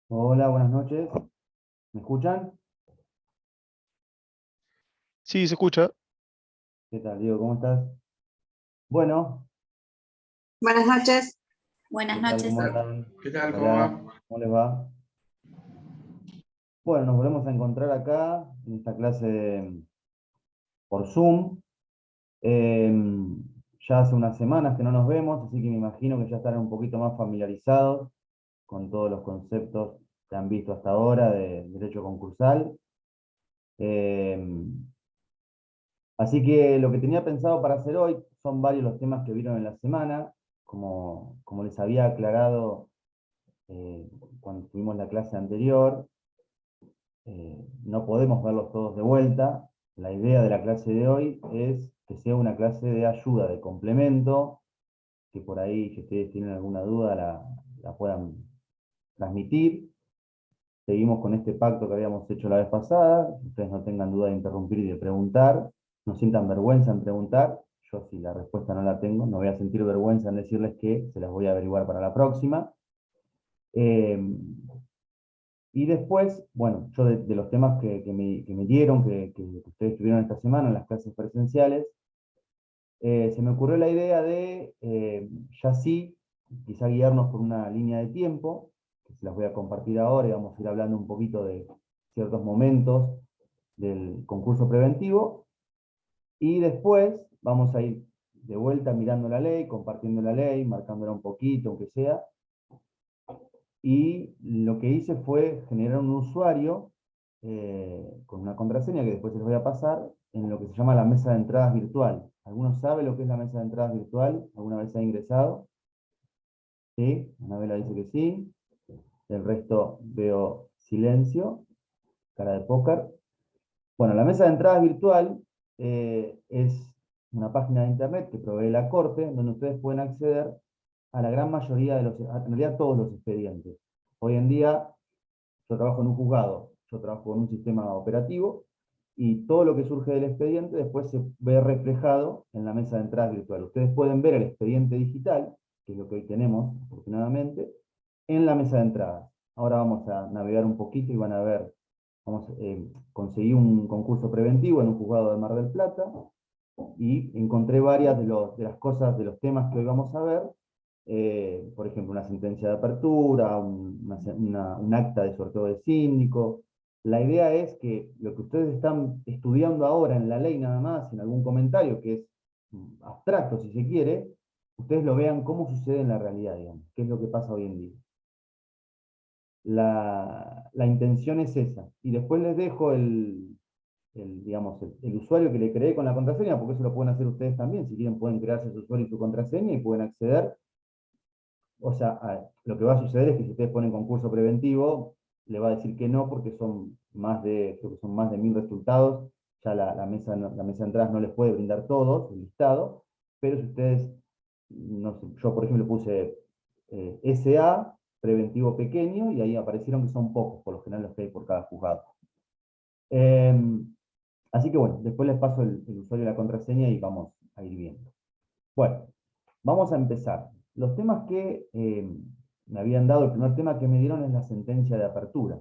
Hola, buenas noches. ¿Me escuchan? Sí, se escucha. ¿Qué tal, Diego? ¿Cómo estás? Bueno, Buenas noches. ¿qué Buenas tal? noches. ¿Cómo andan? ¿Qué tal? ¿Cómo Hola, va? ¿cómo les va? Bueno, nos volvemos a encontrar acá en esta clase por Zoom. Eh, ya hace unas semanas que no nos vemos, así que me imagino que ya estarán un poquito más familiarizados con todos los conceptos que han visto hasta ahora de derecho concursal. Eh, Así que lo que tenía pensado para hacer hoy son varios los temas que vieron en la semana, como les había aclarado eh, cuando tuvimos la clase anterior, no podemos verlos todos de vuelta. La idea de la clase de hoy es que sea una clase de ayuda, de complemento, que por ahí, si ustedes tienen alguna duda, la puedan transmitir. Seguimos con este pacto que habíamos hecho la vez pasada. Ustedes no tengan duda de interrumpir y de preguntar. No sientan vergüenza en preguntar. Yo, si la respuesta no la tengo, no voy a sentir vergüenza en decirles que se las voy a averiguar para la próxima. Eh, y después, bueno, yo de los temas que me dieron, que ustedes tuvieron esta semana en las clases presenciales, se me ocurrió la idea de, ya sí, quizá guiarnos por una línea de tiempo, que se las voy a compartir ahora y vamos a ir hablando un poquito de ciertos momentos del concurso preventivo, y después vamos a ir de vuelta mirando la ley, compartiendo la ley, marcándola un poquito, aunque sea, y lo que hice fue generar un usuario con una contraseña que después se les voy a pasar, en lo que se llama la mesa de entradas virtual. ¿Alguno sabe lo que es la mesa de entradas virtual? ¿Alguna vez ha ingresado? ¿Sí? Anabela dice que sí. El resto veo silencio, cara de póker. Bueno, la mesa de entradas virtual es una página de internet que provee la Corte, donde ustedes pueden acceder a la gran mayoría de los, en realidad todos los expedientes. Hoy en día yo trabajo en un juzgado, yo trabajo en un sistema operativo, y todo lo que surge del expediente después se ve reflejado en la mesa de entradas virtual. Ustedes pueden ver el expediente digital, que es lo que hoy tenemos, afortunadamente, en la mesa de entradas. Ahora vamos a navegar un poquito y van a ver, conseguí un concurso preventivo en un juzgado de Mar del Plata, y encontré varias de las cosas, de los temas que hoy vamos a ver, por ejemplo, una sentencia de apertura, un acta de sorteo de síndico. La idea es que lo que ustedes están estudiando ahora en la ley nada más, en algún comentario que es abstracto si se quiere, ustedes lo vean cómo sucede en la realidad, digamos, qué es lo que pasa hoy en día. La intención es esa. Y después les dejo digamos, el usuario que le creé con la contraseña, porque eso lo pueden hacer ustedes también. Si quieren pueden crearse su usuario y su contraseña y pueden acceder. O sea, lo que va a suceder es que si ustedes ponen concurso preventivo, le va a decir que no, porque son creo que son más de 1000 resultados. Ya la mesa de entradas no les puede brindar todos, el listado, pero si ustedes, no sé, yo por ejemplo puse SA, preventivo pequeño, y ahí aparecieron que son pocos, por lo general los que hay por cada juzgado. Así que bueno, después les paso el usuario y la contraseña y vamos a ir viendo. Bueno, vamos a empezar. Los temas que me habían dado, el primer tema que me dieron es la sentencia de apertura.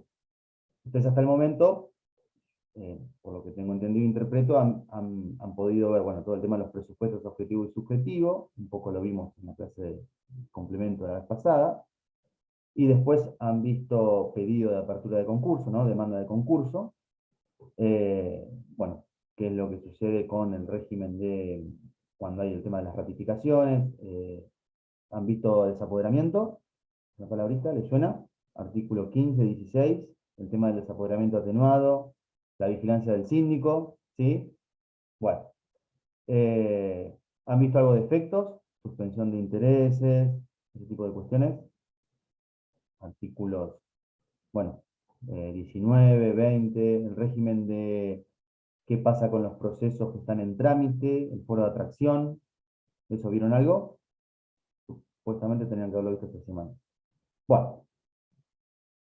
Ustedes hasta el momento, por lo que tengo entendido e interpreto, han podido ver, bueno, todo el tema de los presupuestos objetivo y subjetivo, un poco lo vimos en la clase de complemento de la vez pasada, y después han visto pedido de apertura de concurso, ¿no? Demanda de concurso. Bueno, qué es lo que sucede con el régimen de cuando hay el tema de las ratificaciones. ¿Han visto desapoderamiento? ¿La palabrita le suena? Artículo 15, 16, el tema del desapoderamiento atenuado, la vigilancia del síndico, ¿sí? Bueno, ¿han visto algo de efectos? Suspensión de intereses, ese tipo de cuestiones. Artículos, bueno, 19, 20, el régimen de qué pasa con los procesos que están en trámite, el foro de atracción. ¿De eso vieron algo? Supuestamente tenían que haberlo visto esta semana. Bueno,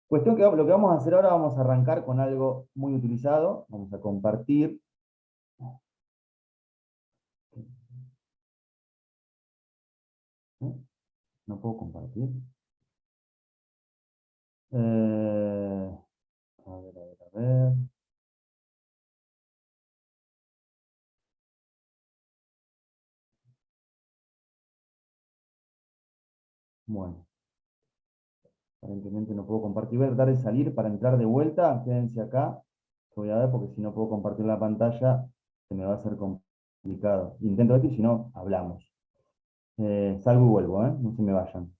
cuestión que lo que vamos a hacer ahora, vamos a arrancar con algo muy utilizado. Vamos a compartir. ¿No puedo compartir? Bueno, aparentemente no puedo compartir. Voy a tratar de salir para entrar de vuelta. Quédense acá. Voy a ver porque si no puedo compartir la pantalla se me va a hacer complicado. Intento esto y si no, hablamos. Salgo y vuelvo, ¿eh? No se me vayan.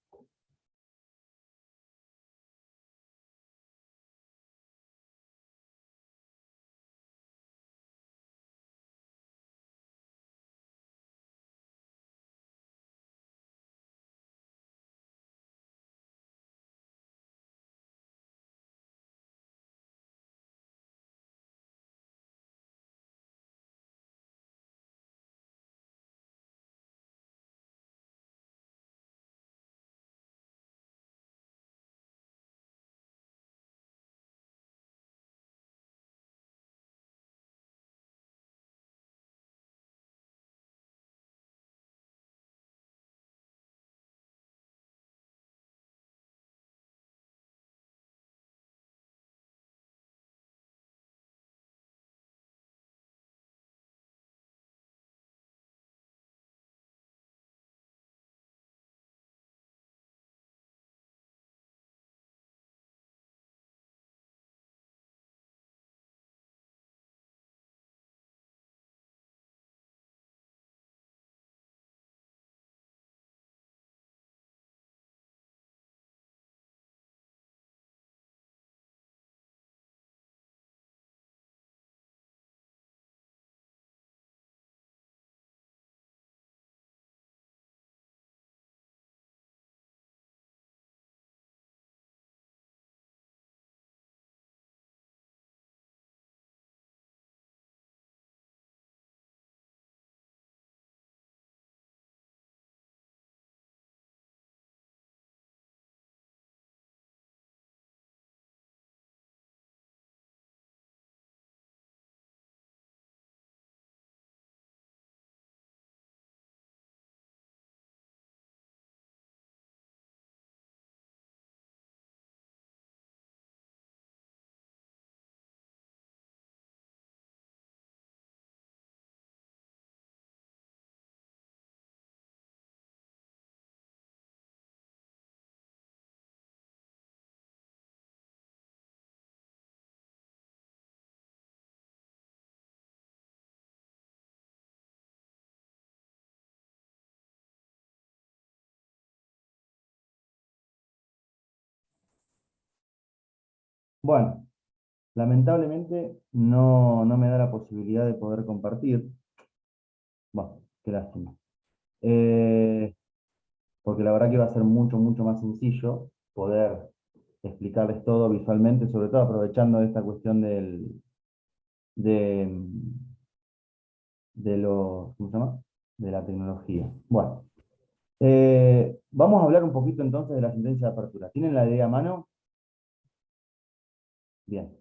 Bueno, lamentablemente no me da la posibilidad de poder compartir. Bueno, qué lástima. Porque la verdad que va a ser mucho más sencillo poder explicarles todo visualmente, sobre todo aprovechando esta cuestión de, ¿cómo se llama? De la tecnología. Bueno, vamos a hablar un poquito entonces de la sentencia de apertura. ¿Tienen la idea a mano? Bien.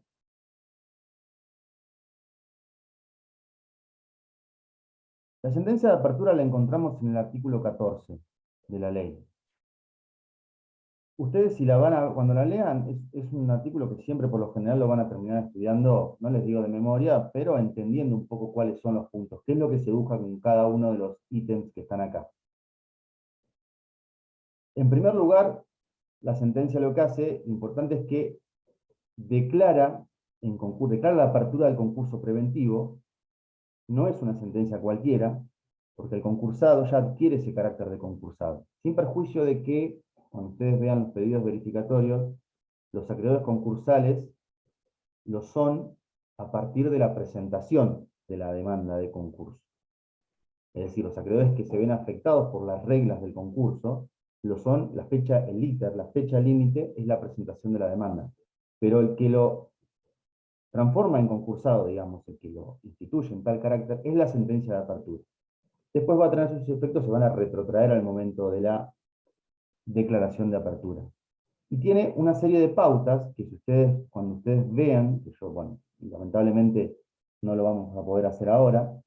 La sentencia de apertura la encontramos en el artículo 14 de la ley. Ustedes si la cuando la lean, es un artículo que siempre por lo general lo van a terminar estudiando, no les digo de memoria, pero entendiendo un poco cuáles son los puntos, qué es lo que se busca con cada uno de los ítems que están acá. En primer lugar, la sentencia lo que hace, lo importante es que declara, declara la apertura del concurso preventivo, no es una sentencia cualquiera, porque el concursado ya adquiere ese carácter de concursado, sin perjuicio de que, cuando ustedes vean los pedidos verificatorios, los acreedores concursales lo son a partir de la presentación de la demanda de concurso. Es decir, los acreedores que se ven afectados por las reglas del concurso, lo son la fecha, el ITER, la fecha límite es la presentación de la demanda. Pero el que lo transforma en concursado, digamos, el que lo instituye en tal carácter, es la sentencia de apertura. Después va a tener sus efectos, se van a retrotraer al momento de la declaración de apertura. Y tiene una serie de pautas que si ustedes, cuando ustedes vean, que yo, bueno, lamentablemente no lo vamos a poder hacer ahora,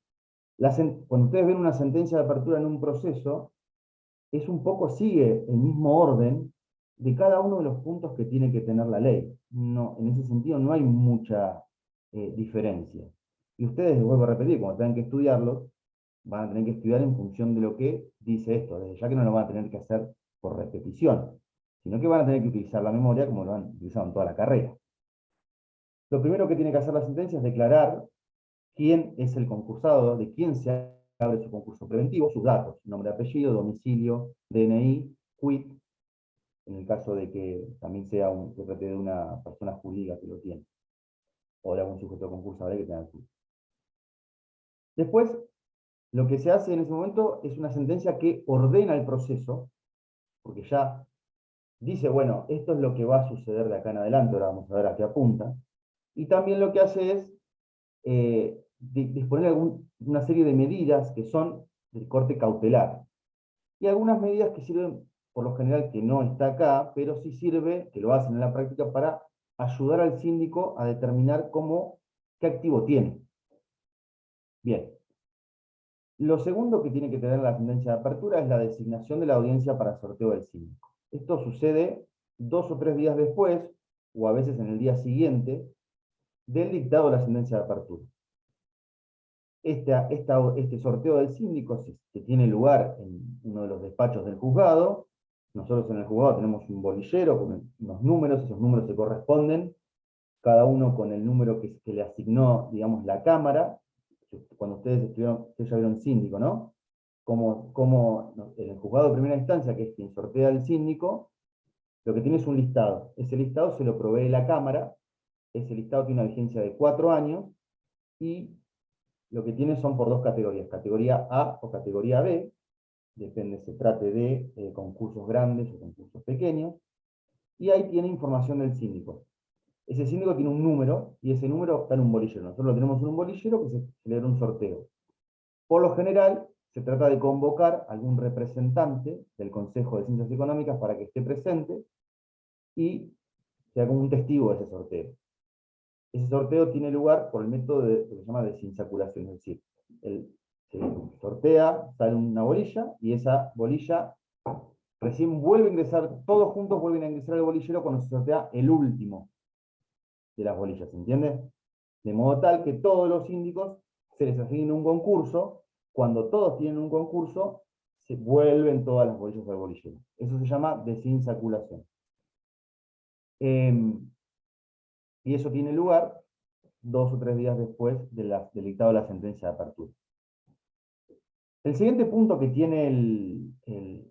cuando ustedes ven una sentencia de apertura en un proceso, es un poco, sigue el mismo orden de cada uno de los puntos que tiene que tener la ley. No, en ese sentido no hay mucha diferencia. Y ustedes, les vuelvo a repetir, cuando tengan que estudiarlo, van a tener que estudiar en función de lo que dice esto, desde ya que no lo van a tener que hacer por repetición, sino que van a tener que utilizar la memoria como lo han utilizado en toda la carrera. Lo primero que tiene que hacer la sentencia es declarar quién es el concursado, de quién se abre su concurso preventivo, sus datos, nombre, apellido, domicilio, DNI, quit, en el caso de que también sea se trate de una persona jurídica que lo tiene, o de algún sujeto concursable que tenga el quit. Después, lo que se hace en ese momento es una sentencia que ordena el proceso, porque ya dice, bueno, esto es lo que va a suceder de acá en adelante, ahora vamos a ver a qué apunta, y también lo que hace es disponer una serie de medidas que son del corte cautelar, y algunas medidas que sirven, por lo general, que no está acá, pero sí sirve, que lo hacen en la práctica, para ayudar al síndico a determinar qué activo tiene. Bien. Lo segundo que tiene que tener la sentencia de apertura es la designación de la audiencia para sorteo del síndico. Esto sucede 2 o 3 días después, o a veces en el día siguiente, del dictado de la sentencia de apertura. Este sorteo del síndico, que tiene lugar en uno de los despachos del juzgado, nosotros en el juzgado tenemos un bolillero con unos números, esos números se corresponden, cada uno con el número que le asignó, digamos, la Cámara. Cuando ustedes ya vieron síndico, ¿no? Como en el juzgado de primera instancia, que es quien sortea al síndico, lo que tiene es un listado. Ese listado se lo provee la Cámara, ese listado tiene una vigencia de 4 años, y lo que tiene son por 2 categorías, categoría A o categoría B, depende si se trate de concursos grandes o concursos pequeños, y ahí tiene información del síndico. Ese síndico tiene un número, y ese número está en un bolillero. Nosotros lo tenemos en un bolillero que se celebra un sorteo. Por lo general, se trata de convocar a algún representante del Consejo de Ciencias Económicas para que esté presente y sea como un testigo de ese sorteo. Ese sorteo tiene lugar por el método de lo que se llama desinsaculación, es decir, se sortea, sale una bolilla, y esa bolilla recién vuelve a ingresar, todos juntos vuelven a ingresar al bolillero cuando se sortea el último de las bolillas, ¿se entiende? De modo tal que todos los síndicos se les asigna un concurso. Cuando todos tienen un concurso, se vuelven todas las bolillas al bolillero. Eso se llama desinsaculación. Y eso tiene lugar 2 o 3 días después del dictado de la sentencia de apertura. El siguiente punto que tiene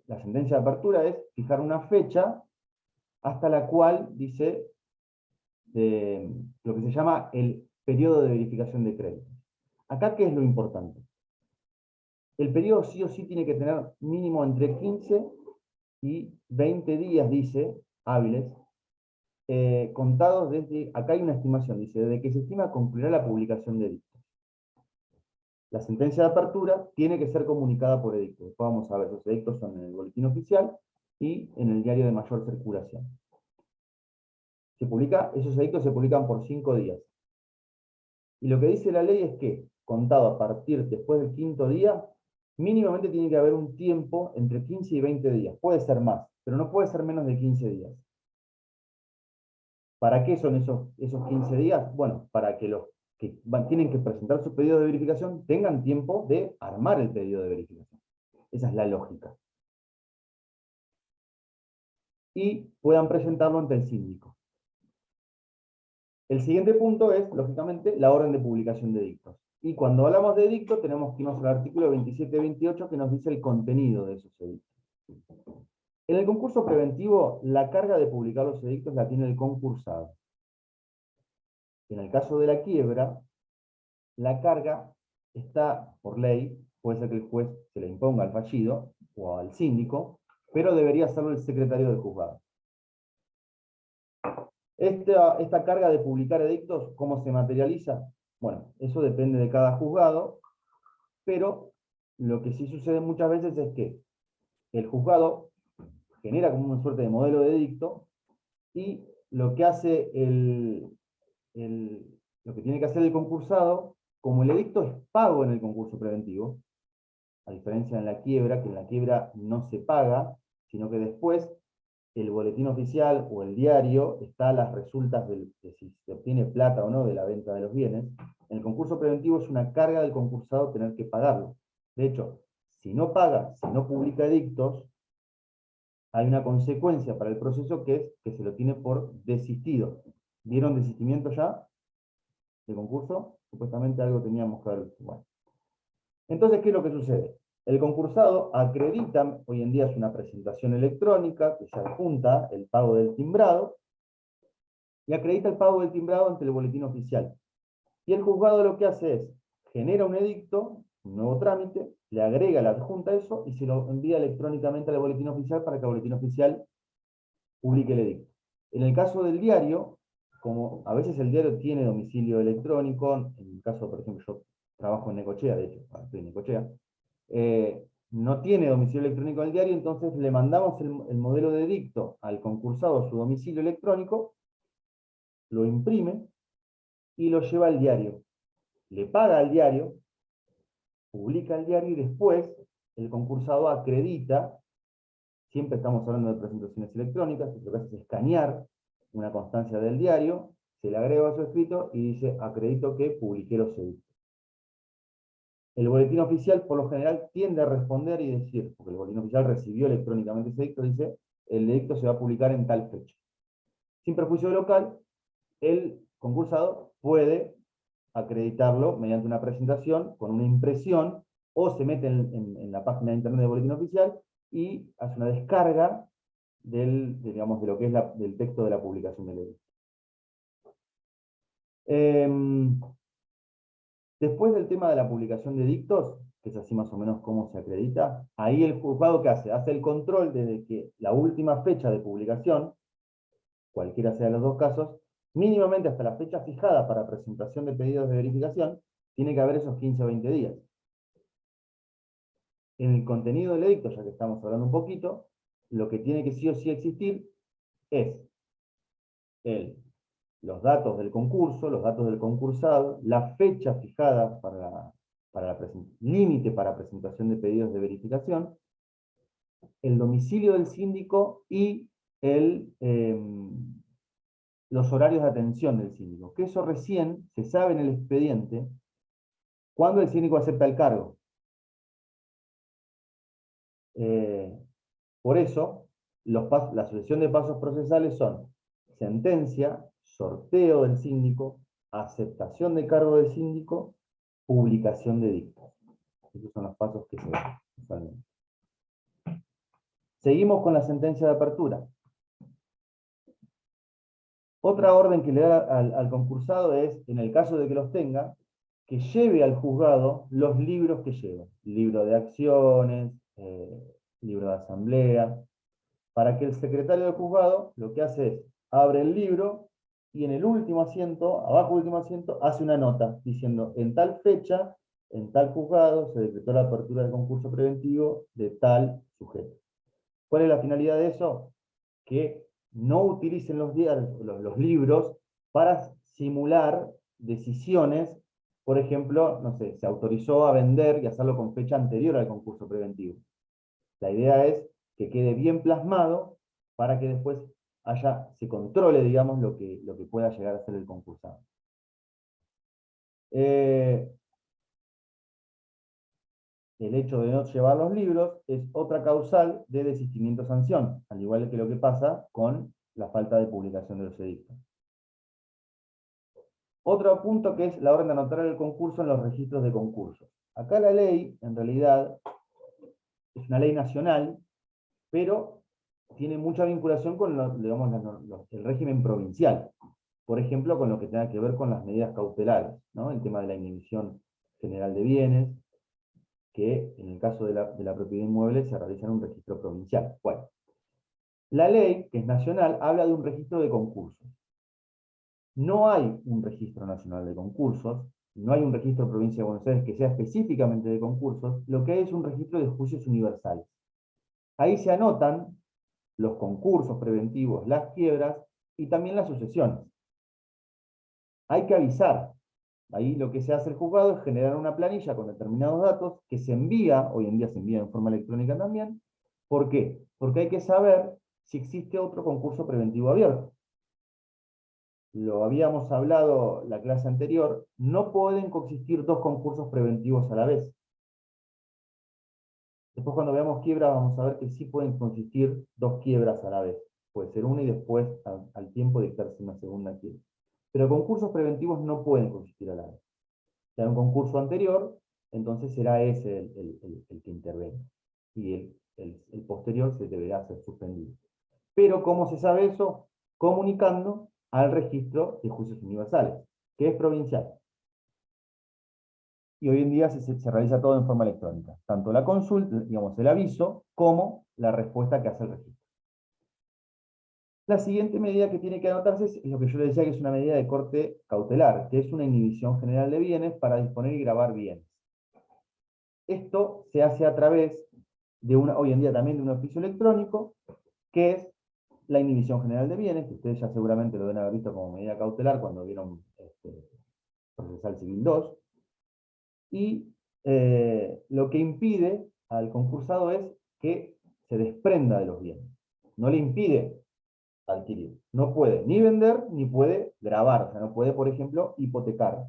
la sentencia de apertura es fijar una fecha hasta la cual dice lo que se llama el periodo de verificación de crédito. Acá, ¿qué es lo importante? El periodo sí o sí tiene que tener mínimo entre 15 y 20 días, dice, hábiles, contados desde, acá hay una estimación, dice, desde que se estima concluirá la publicación de edictos. La sentencia de apertura tiene que ser comunicada por edicto. Después vamos a ver, los edictos son en el boletín oficial y en el diario de mayor circulación. Esos edictos se publican por 5 días. Y lo que dice la ley es que, contado a partir después del 5.º día, mínimamente tiene que haber un tiempo entre 15 y 20 días. Puede ser más, pero no puede ser menos de 15 días. ¿Para qué son esos 15 días? Bueno, para que los que tienen que presentar su pedido de verificación tengan tiempo de armar el pedido de verificación. Esa es la lógica. Y puedan presentarlo ante el síndico. El siguiente punto es, lógicamente, la orden de publicación de edictos. Y cuando hablamos de edicto, tenemos que irnos al artículo 27-28 que nos dice el contenido de esos edictos. En el concurso preventivo, la carga de publicar los edictos la tiene el concursado. En el caso de la quiebra, la carga está, por ley, puede ser que el juez se la imponga al fallido o al síndico, pero debería hacerlo el secretario del juzgado. Esta carga de publicar edictos, ¿cómo se materializa? Bueno, eso depende de cada juzgado, pero lo que sí sucede muchas veces es que el juzgado genera como una suerte de modelo de edicto, y lo que hace lo que tiene que hacer el concursado, como el edicto es pago en el concurso preventivo, a diferencia de la quiebra, que en la quiebra no se paga, sino que después el boletín oficial o el diario está las resultas de si se obtiene plata o no de la venta de los bienes. En el concurso preventivo es una carga del concursado tener que pagarlo. De hecho, si no paga, si no publica edictos, hay una consecuencia para el proceso que es que se lo tiene por desistido. ¿Vieron desistimiento ya de concurso? Supuestamente algo teníamos que haber visto. Bueno. Entonces, ¿qué es lo que sucede? El concursado acredita, hoy en día es una presentación electrónica que se adjunta el pago del timbrado, y acredita el pago del timbrado ante el boletín oficial. Y el juzgado lo que hace es, genera un edicto, un nuevo trámite, le agrega la adjunta a eso y se lo envía electrónicamente al boletín oficial para que el boletín oficial publique el edicto. En el caso del diario, como a veces el diario tiene domicilio electrónico, en el caso, por ejemplo, yo trabajo en Necochea, de hecho, estoy en Necochea, no tiene domicilio electrónico el diario, entonces le mandamos el modelo de edicto al concursado a su domicilio electrónico, lo imprime y lo lleva al diario. Le paga al diario, publica el diario y después el concursado acredita, siempre estamos hablando de presentaciones electrónicas, lo que hace es escanear una constancia del diario, se le agrega a su escrito y dice, acredito que publiqué los edictos. El boletín oficial, por lo general, tiende a responder y decir, porque el boletín oficial recibió electrónicamente ese edicto, dice, el edicto se va a publicar en tal fecha. Sin perjuicio de local, el concursado puede acreditarlo mediante una presentación con una impresión, o se mete en la página de internet del boletín oficial y hace una descarga digamos, de lo que es del texto de la publicación del edicto. Después del tema de la publicación de edictos, que es así más o menos cómo se acredita, ahí el juzgado ¿qué hace? Hace el control desde que la última fecha de publicación, cualquiera sea de los dos casos, mínimamente hasta la fecha fijada para presentación de pedidos de verificación, tiene que haber esos 15 o 20 días. En el contenido del edicto, ya que estamos hablando un poquito, lo que tiene que sí o sí existir es los datos del concurso, los datos del concursado, la fecha fijada para límite para presentación de pedidos de verificación, el domicilio del síndico y los horarios de atención del síndico. Que eso recién se sabe en el expediente cuando el síndico acepta el cargo. Por eso, la sucesión de pasos procesales son sentencia, sorteo del síndico, aceptación de cargo del síndico, publicación de dictas. Esos son los pasos que se dan usualmente. Seguimos con la sentencia de apertura. Otra orden que le da al concursado es, en el caso de que los tenga, que lleve al juzgado los libros que lleva. Libro de acciones, libro de asamblea, para que el secretario del juzgado lo que hace es, abre el libro y en el último asiento, abajo del último asiento, hace una nota diciendo, en tal fecha, en tal juzgado, se decretó la apertura del concurso preventivo de tal sujeto. ¿Cuál es la finalidad de eso? Que no utilicen los libros para simular decisiones. Por ejemplo, no sé, se autorizó a vender y hacerlo con fecha anterior al concurso preventivo. La idea es que quede bien plasmado para que después se controle, digamos, lo que pueda llegar a ser el concursado. El hecho de no llevar los libros es otra causal de desistimiento-sanción, al igual que lo que pasa con la falta de publicación de los edictos. Otro punto que es la orden de anotar el concurso en los registros de concursos. Acá la ley, en realidad, es una ley nacional, pero tiene mucha vinculación con el régimen provincial. Por ejemplo, con lo que tenga que ver con las medidas cautelares, ¿no? El tema de la inhibición general de bienes, que en el caso de la propiedad inmueble se realiza en un registro provincial. Bueno, la ley, que es nacional, habla de un registro de concursos. No hay un registro nacional de concursos, no hay un registro provincia de Buenos Aires que sea específicamente de concursos, lo que hay es un registro de juicios universales. Ahí se anotan los concursos preventivos, las quiebras y también las sucesiones. Hay que avisar. Ahí lo que se hace el juzgado es generar una planilla con determinados datos que se envía, hoy en día se envía en forma electrónica también. ¿Por qué? Porque hay que saber si existe otro concurso preventivo abierto. Lo habíamos hablado la clase anterior, no pueden coexistir dos concursos preventivos a la vez. Después cuando veamos quiebras vamos a ver que sí pueden consistir dos quiebras a la vez. Puede ser una y después al tiempo dictarse una segunda quiebra. Pero concursos preventivos no pueden consistir a la vez. Si hay un concurso anterior, entonces será ese el que intervenga. Y el posterior se deberá ser suspendido. Pero ¿cómo se sabe eso? Comunicando al registro de juicios universales, que es provincial. Y hoy en día se realiza todo en forma electrónica. Tanto la consulta, digamos, el aviso, como la respuesta que hace el registro. La siguiente medida que tiene que anotarse es lo que yo le decía que es una medida de corte cautelar, que es una inhibición general de bienes para disponer y grabar bienes. Esto se hace a través de hoy en día también de un oficio electrónico, que es la inhibición general de bienes, que ustedes ya seguramente lo deben haber visto como medida cautelar cuando vieron Procesal Civil 2, y lo que impide al concursado es que se desprenda de los bienes. No le impide adquirir. No puede ni vender ni puede grabar. O sea, no puede, por ejemplo, hipotecar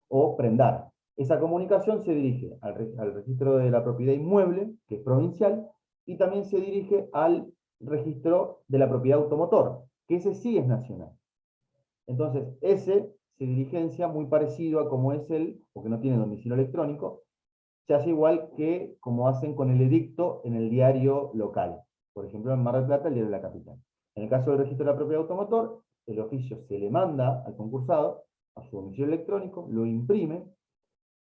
o prendar. Esa comunicación se dirige al registro de la propiedad inmueble, que es provincial, y también se dirige al registro de la propiedad automotor, que ese sí es nacional. Entonces, ese se diligencia muy parecido a como es porque no tiene domicilio electrónico, se hace igual que como hacen con el edicto en el diario local. Por ejemplo, en Mar del Plata, el diario de la capital. En el caso del registro de la propiedad automotor, el oficio se le manda al concursado a su domicilio electrónico, lo imprime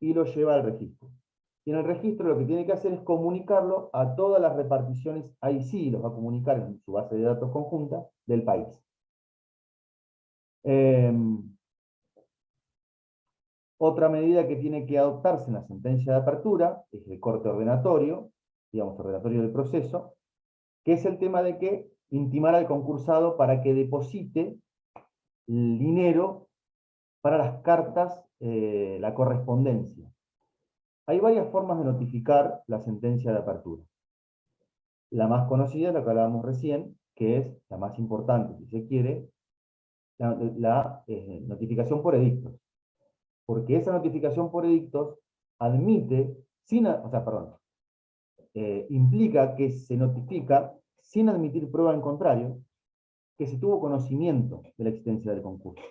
y lo lleva al registro. Y en el registro lo que tiene que hacer es comunicarlo a todas las reparticiones, ahí sí los va a comunicar en su base de datos conjunta del país. Otra medida que tiene que adoptarse en la sentencia de apertura es el corte ordenatorio, digamos, ordenatorio del proceso, que es el tema de que intimar al concursado para que deposite el dinero para las cartas, la correspondencia. Hay varias formas de notificar la sentencia de apertura. La más conocida es la que hablábamos recién, que es la más importante, si se quiere, la notificación por edictos. Porque esa notificación por edictos admite, implica que se notifica sin admitir prueba en contrario que se tuvo conocimiento de la existencia del concurso.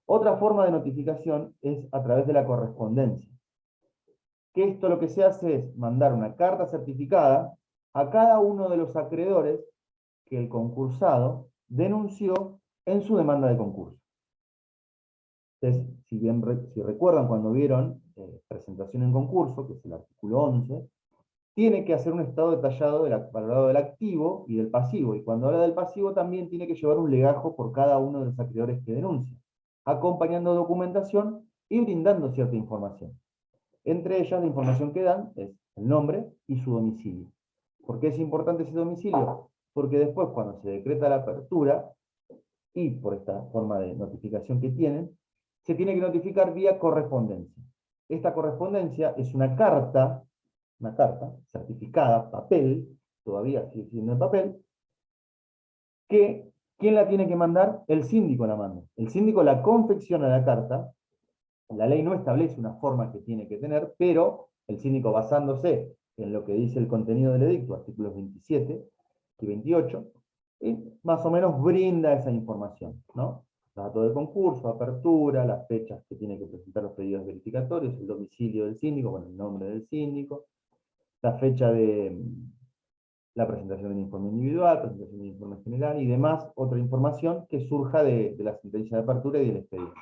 Otra forma de notificación es a través de la correspondencia. Que esto lo que se hace es mandar una carta certificada a cada uno de los acreedores que el concursado denunció en su demanda de concurso. Entonces, si recuerdan cuando vieron presentación en concurso, que es el artículo 11, tiene que hacer un estado detallado valorado del activo y del pasivo. Y cuando habla del pasivo también tiene que llevar un legajo por cada uno de los acreedores que denuncia, acompañando documentación y brindando cierta información. Entre ellas, la información que dan es el nombre y su domicilio. ¿Por qué es importante ese domicilio? Porque después, cuando se decreta la apertura, y por esta forma de notificación que tienen, se tiene que notificar vía correspondencia. Esta correspondencia es una carta certificada, papel, todavía sigue siendo en papel, que ¿quién la tiene que mandar? El síndico la manda. El síndico la confecciona la carta, la ley no establece una forma que tiene que tener, pero el síndico, basándose en lo que dice el contenido del edicto, artículos 27 y 28, y más o menos brinda esa información, ¿no? Dato del concurso, apertura, las fechas que tiene que presentar los pedidos verificatorios, el domicilio del síndico, bueno, el nombre del síndico, la fecha de la presentación del informe individual, presentación del informe general y demás, otra información que surja de la sentencia de apertura y del expediente.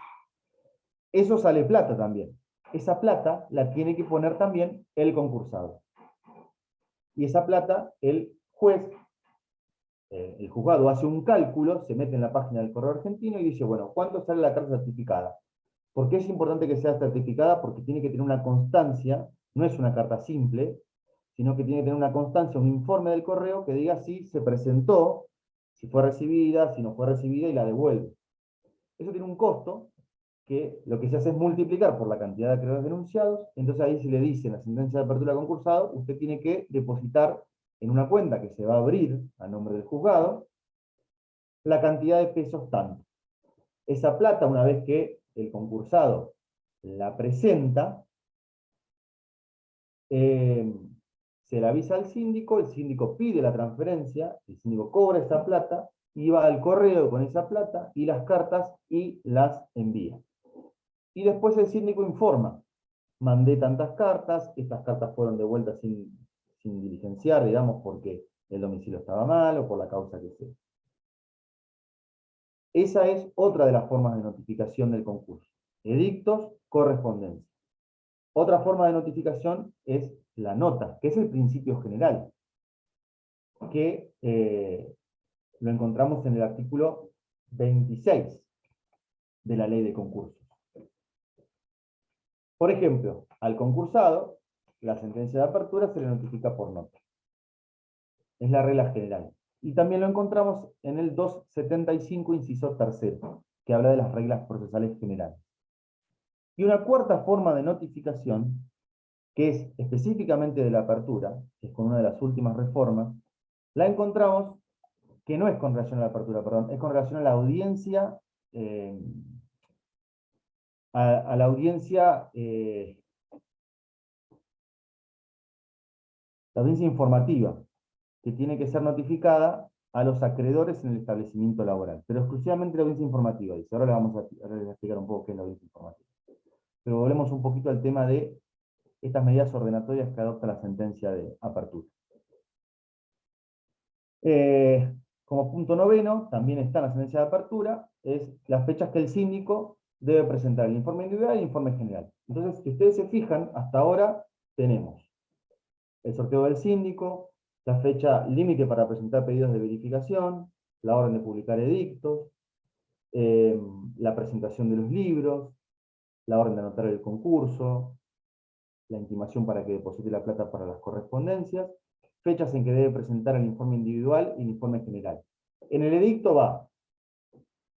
Eso sale plata también. Esa plata la tiene que poner también el concursado. Y esa plata, el juez, el juzgado hace un cálculo, se mete en la página del Correo Argentino y dice, bueno, ¿cuánto sale la carta certificada? ¿Por qué es importante que sea certificada? Porque tiene que tener una constancia, no es una carta simple, sino que tiene que tener una constancia, un informe del correo que diga si se presentó, si fue recibida, si no fue recibida y la devuelve. Eso tiene un costo, que lo que se hace es multiplicar por la cantidad de acreedores denunciados, entonces ahí se le dice en la sentencia de apertura concursado, usted tiene que depositar en una cuenta que se va a abrir a nombre del juzgado, la cantidad de pesos tanto. Esa plata, una vez que el concursado la presenta, se le avisa al síndico, el síndico pide la transferencia, el síndico cobra esa plata, y va al correo con esa plata y las cartas y las envía. Y después el síndico informa, mandé tantas cartas, estas cartas fueron devueltas sin diligenciar, digamos, porque el domicilio estaba mal o por la causa que sea. Esa es otra de las formas de notificación del concurso. Edictos, correspondencia. Otra forma de notificación es la nota, que es el principio general, que lo encontramos en el artículo 26 de la ley de concursos. Por ejemplo, al concursado, la sentencia de apertura se le notifica por nota. Es la regla general. Y también lo encontramos en el 275, inciso tercero, que habla de las reglas procesales generales. Y una cuarta forma de notificación, que es específicamente de la apertura, que es con una de las últimas reformas, la encontramos que no es con relación a la apertura, perdón, es con relación a la audiencia, a la audiencia informativa, que tiene que ser notificada a los acreedores en el establecimiento laboral, pero exclusivamente la audiencia informativa, dice. Ahora les voy a explicar un poco qué es la audiencia informativa. Pero volvemos un poquito al tema de estas medidas ordenatorias que adopta la sentencia de apertura. Como punto noveno, también está en la sentencia de apertura, es las fechas que el síndico debe presentar el informe individual y el informe general. Entonces, si ustedes se fijan, hasta ahora tenemos el sorteo del síndico, la fecha límite para presentar pedidos de verificación, la orden de publicar edictos, la presentación de los libros, la orden de anotar el concurso, la intimación para que deposite la plata para las correspondencias, fechas en que debe presentar el informe individual y el informe general. En el edicto va,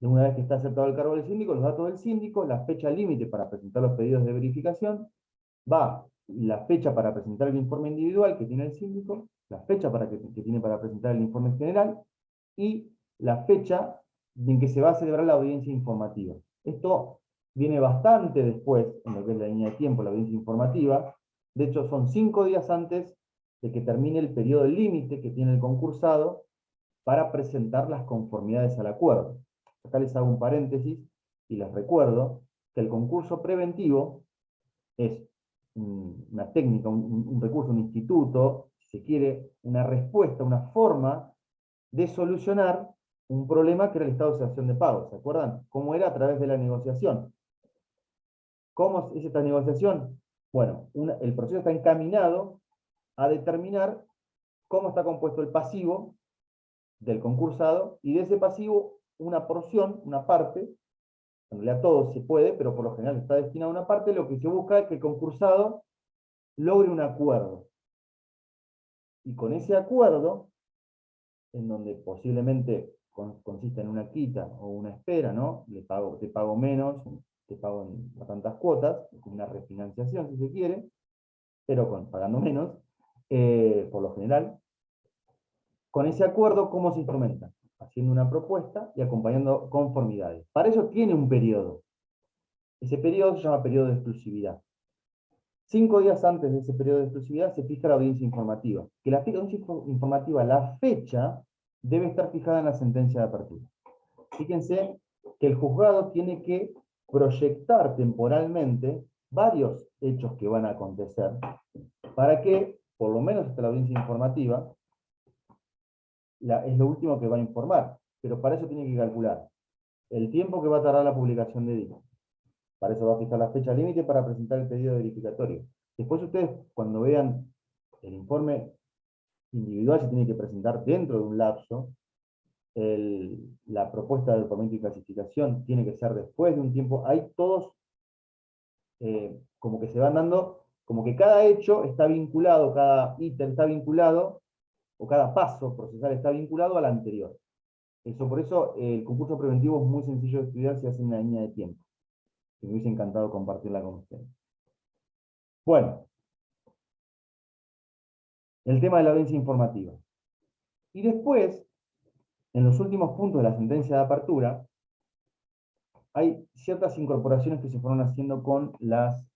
una vez que está aceptado el cargo del síndico, los datos del síndico, la fecha límite para presentar los pedidos de verificación, va la fecha para presentar el informe individual que tiene el síndico, la fecha que tiene para presentar el informe general, y la fecha en que se va a celebrar la audiencia informativa. Esto viene bastante después, en lo que es la línea de tiempo, la audiencia informativa. De hecho, son 5 días antes de que termine el periodo límite que tiene el concursado para presentar las conformidades al acuerdo. Acá les hago un paréntesis y les recuerdo que el concurso preventivo es una técnica, un recurso, un instituto, si se quiere, una respuesta, una forma de solucionar un problema que era el estado de excepción de pago. ¿Se acuerdan? ¿Cómo era? A través de la negociación. ¿Cómo es esta negociación? Bueno, el proceso está encaminado a determinar cómo está compuesto el pasivo del concursado, y de ese pasivo una porción, una parte, en realidad todo se puede, pero por lo general está destinado a una parte. Lo que se busca es que el concursado logre un acuerdo. Y con ese acuerdo, en donde posiblemente consiste en una quita o una espera, ¿no? Te pago menos, te pago a tantas cuotas, una refinanciación si se quiere, pero pagando menos, por lo general. Con ese acuerdo, ¿cómo se instrumenta? Haciendo una propuesta y acompañando conformidades. Para eso tiene un periodo. Ese periodo se llama periodo de exclusividad. 5 días antes de ese periodo de exclusividad se fija la audiencia informativa. Que la audiencia informativa, la fecha, debe estar fijada en la sentencia de apertura. Fíjense que el juzgado tiene que proyectar temporalmente varios hechos que van a acontecer para que, por lo menos hasta la audiencia informativa, es lo último que va a informar. Pero para eso tiene que calcular el tiempo que va a tardar la publicación de edicto. Para eso va a fijar la fecha límite para presentar el pedido verificatorio. Después ustedes, cuando vean el informe individual, se tiene que presentar dentro de un lapso. La propuesta de documento y clasificación tiene que ser después de un tiempo. Hay todos, como que se van dando, como que cada hecho está vinculado, cada ítem está vinculado, o cada paso procesal está vinculado al anterior. Por eso el concurso preventivo es muy sencillo de estudiar si hacen una línea de tiempo. Me hubiese encantado compartirla con ustedes. Bueno, el tema de la audiencia informativa. Y después, en los últimos puntos de la sentencia de apertura, hay ciertas incorporaciones que se fueron haciendo con las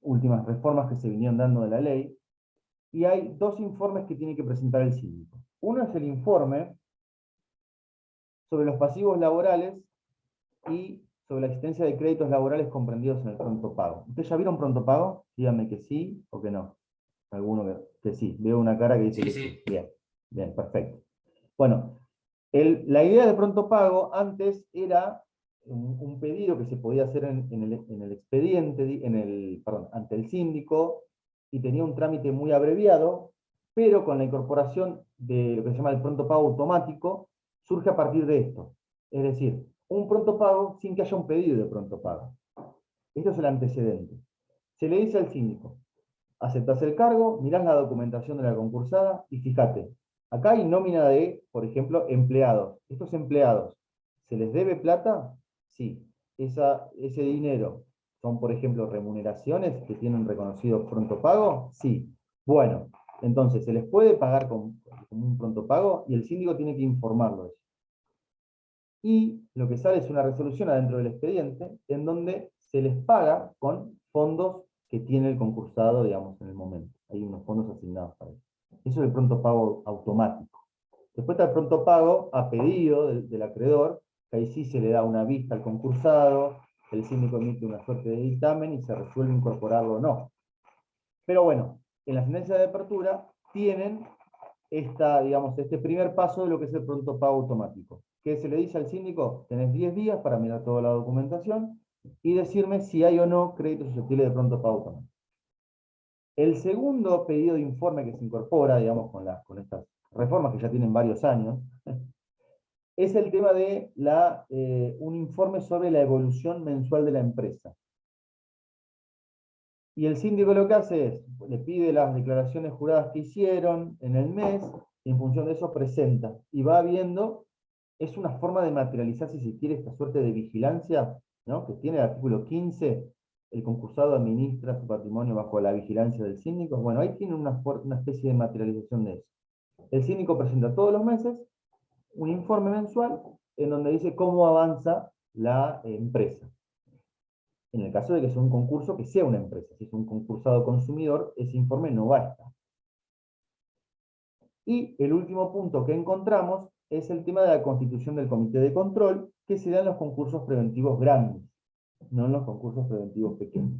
últimas reformas que se vinieron dando de la ley, y hay dos informes que tiene que presentar el síndico. Uno es el informe sobre los pasivos laborales y sobre la existencia de créditos laborales comprendidos en el pronto pago. ¿Ustedes ya vieron pronto pago? Díganme que sí o que no. Alguno que sí. Veo una cara que dice que sí. Bien, bien, perfecto. Bueno, la idea de pronto pago antes era un pedido que se podía hacer en el expediente, ante el síndico, y tenía un trámite muy abreviado, pero con la incorporación de lo que se llama el pronto pago automático, surge a partir de esto. Es decir, un pronto pago sin que haya un pedido de pronto pago. Esto es el antecedente. Se le dice al síndico: aceptás el cargo, mirás la documentación de la concursada y fíjate, acá hay nómina de, por ejemplo, empleados. Estos empleados, ¿se les debe plata? Sí. Ese dinero son, por ejemplo, remuneraciones que tienen reconocido pronto pago. Sí. Bueno, entonces se les puede pagar con un pronto pago y el síndico tiene que informarlo de eso. Y lo que sale es una resolución adentro del expediente en donde se les paga con fondos que tiene el concursado, digamos, en el momento. Hay unos fondos asignados para eso. Eso es el pronto pago automático. Después está el pronto pago a pedido del acreedor, que ahí sí se le da una vista al concursado, el síndico emite una suerte de dictamen y se resuelve incorporarlo o no. Pero bueno, en la sentencia de apertura tienen este primer paso de lo que es el pronto pago automático, que se le dice al síndico: tenés 10 días para mirar toda la documentación y decirme si hay o no créditos susceptibles de pronto pago automático. El segundo pedido de informe que se incorpora, digamos, con estas reformas que ya tienen varios años, es el tema de un informe sobre la evolución mensual de la empresa. Y el síndico lo que hace es, le pide las declaraciones juradas que hicieron en el mes, y en función de eso presenta, y va viendo. Es una forma de materializar, si se quiere, esta suerte de vigilancia, ¿no?, que tiene el artículo 15, el concursado administra su patrimonio bajo la vigilancia del síndico. Bueno, ahí tiene una especie de materialización de eso. El síndico presenta todos los meses un informe mensual en donde dice cómo avanza la empresa. En el caso de que sea un concurso que sea una empresa, si es un concursado consumidor, ese informe no va a estar. Y el último punto que encontramos es el tema de la constitución del comité de control, que se da en los concursos preventivos grandes, no en los concursos preventivos pequeños.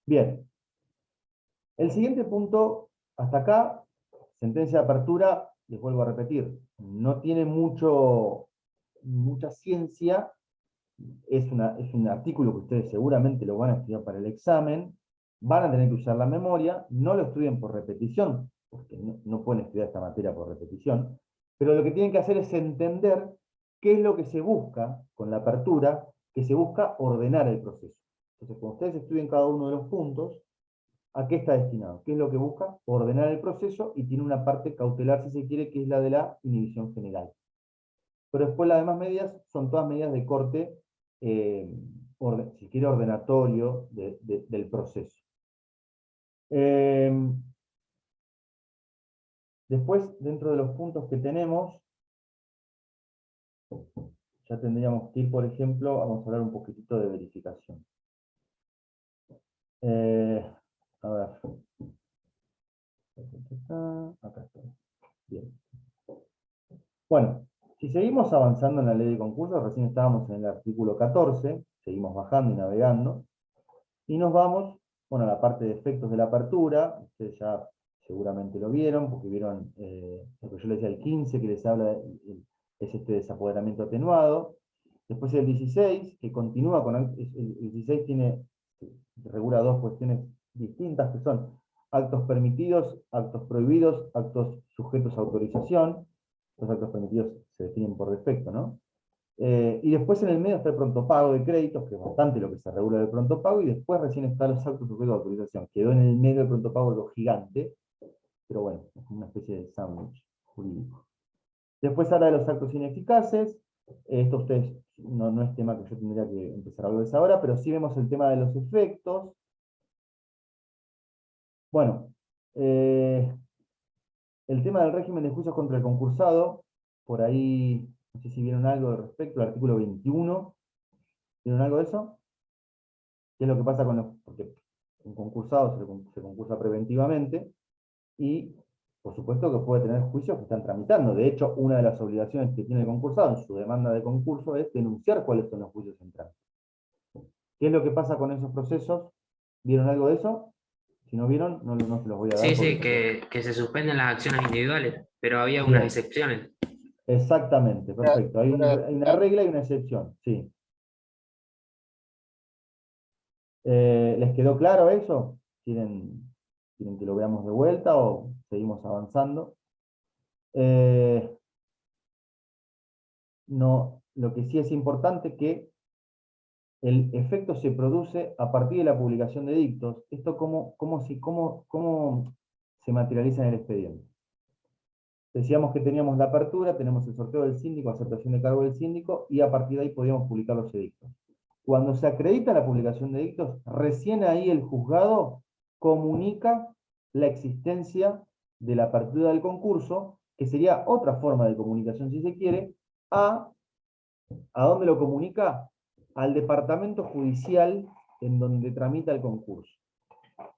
Bien. El siguiente punto, hasta acá, sentencia de apertura, les vuelvo a repetir, no tiene mucha ciencia. Es un artículo que ustedes seguramente lo van a estudiar para el examen, van a tener que usar la memoria, no lo estudien por repetición, porque no pueden estudiar esta materia por repetición, pero lo que tienen que hacer es entender qué es lo que se busca con la apertura, que se busca ordenar el proceso. Entonces, cuando ustedes estudien cada uno de los puntos, ¿a qué está destinado? ¿Qué es lo que busca? Ordenar el proceso, y tiene una parte cautelar, si se quiere, que es la de la inhibición general. Pero después las demás medidas son todas medidas de corte, si quiere, ordenatorio del proceso. Después, dentro de los puntos que tenemos, ya tendríamos que ir, por ejemplo, vamos a hablar un poquitito de verificación. A ver. Acá está. Bien. Bueno, si seguimos avanzando en la ley de concursos, recién estábamos en el artículo 14, seguimos bajando y navegando, y nos vamos, bueno, a la parte de efectos de la apertura. Ustedes ya seguramente lo vieron, porque vieron lo que yo les decía, el 15, que les habla, es este desapoderamiento atenuado. Después el 16, que continúa con el 16, regula dos cuestiones distintas, que son actos permitidos, actos prohibidos, actos sujetos a autorización. Los actos permitidos se definen por defecto, ¿no? Y después en el medio está el pronto pago de créditos, que es bastante lo que se regula del pronto pago, y después recién están los actos sujetos a autorización. Quedó en el medio del pronto pago lo gigante, pero bueno, es una especie de sándwich jurídico. Después habla de los actos ineficaces. Esto ustedes no es tema que yo tendría que empezar a hablar ahora, pero sí vemos el tema de los efectos. Bueno, el tema del régimen de juicios contra el concursado, por ahí, no sé si vieron algo al respecto, el artículo 21. ¿Vieron algo de eso? ¿Qué es lo que pasa con los...? Porque un concursado se concursa preventivamente y, por supuesto, que puede tener juicios que están tramitando. De hecho, una de las obligaciones que tiene el concursado en su demanda de concurso es denunciar cuáles son los juicios en trámite. ¿Qué es lo que pasa con esos procesos? ¿Vieron algo de eso? Si no vieron, no se los voy a dar Sí, porque... sí, que se suspenden las acciones individuales, pero había unas Bien, excepciones. exactamente, perfecto. Hay una regla y una excepción, sí. ¿Les quedó claro eso? ¿Quieren que lo veamos de vuelta o seguimos avanzando? No, lo que sí es importante que el efecto se produce a partir de la publicación de edictos. Esto cómo se materializa en el expediente. Decíamos que teníamos la apertura, tenemos el sorteo del síndico, aceptación de cargo del síndico, y a partir de ahí podíamos publicar los edictos. Cuando se acredita la publicación de edictos, recién ahí el juzgado comunica la existencia de la apertura del concurso, que sería otra forma de comunicación, si se quiere, ¿a dónde lo comunica? Al departamento judicial en donde tramita el concurso.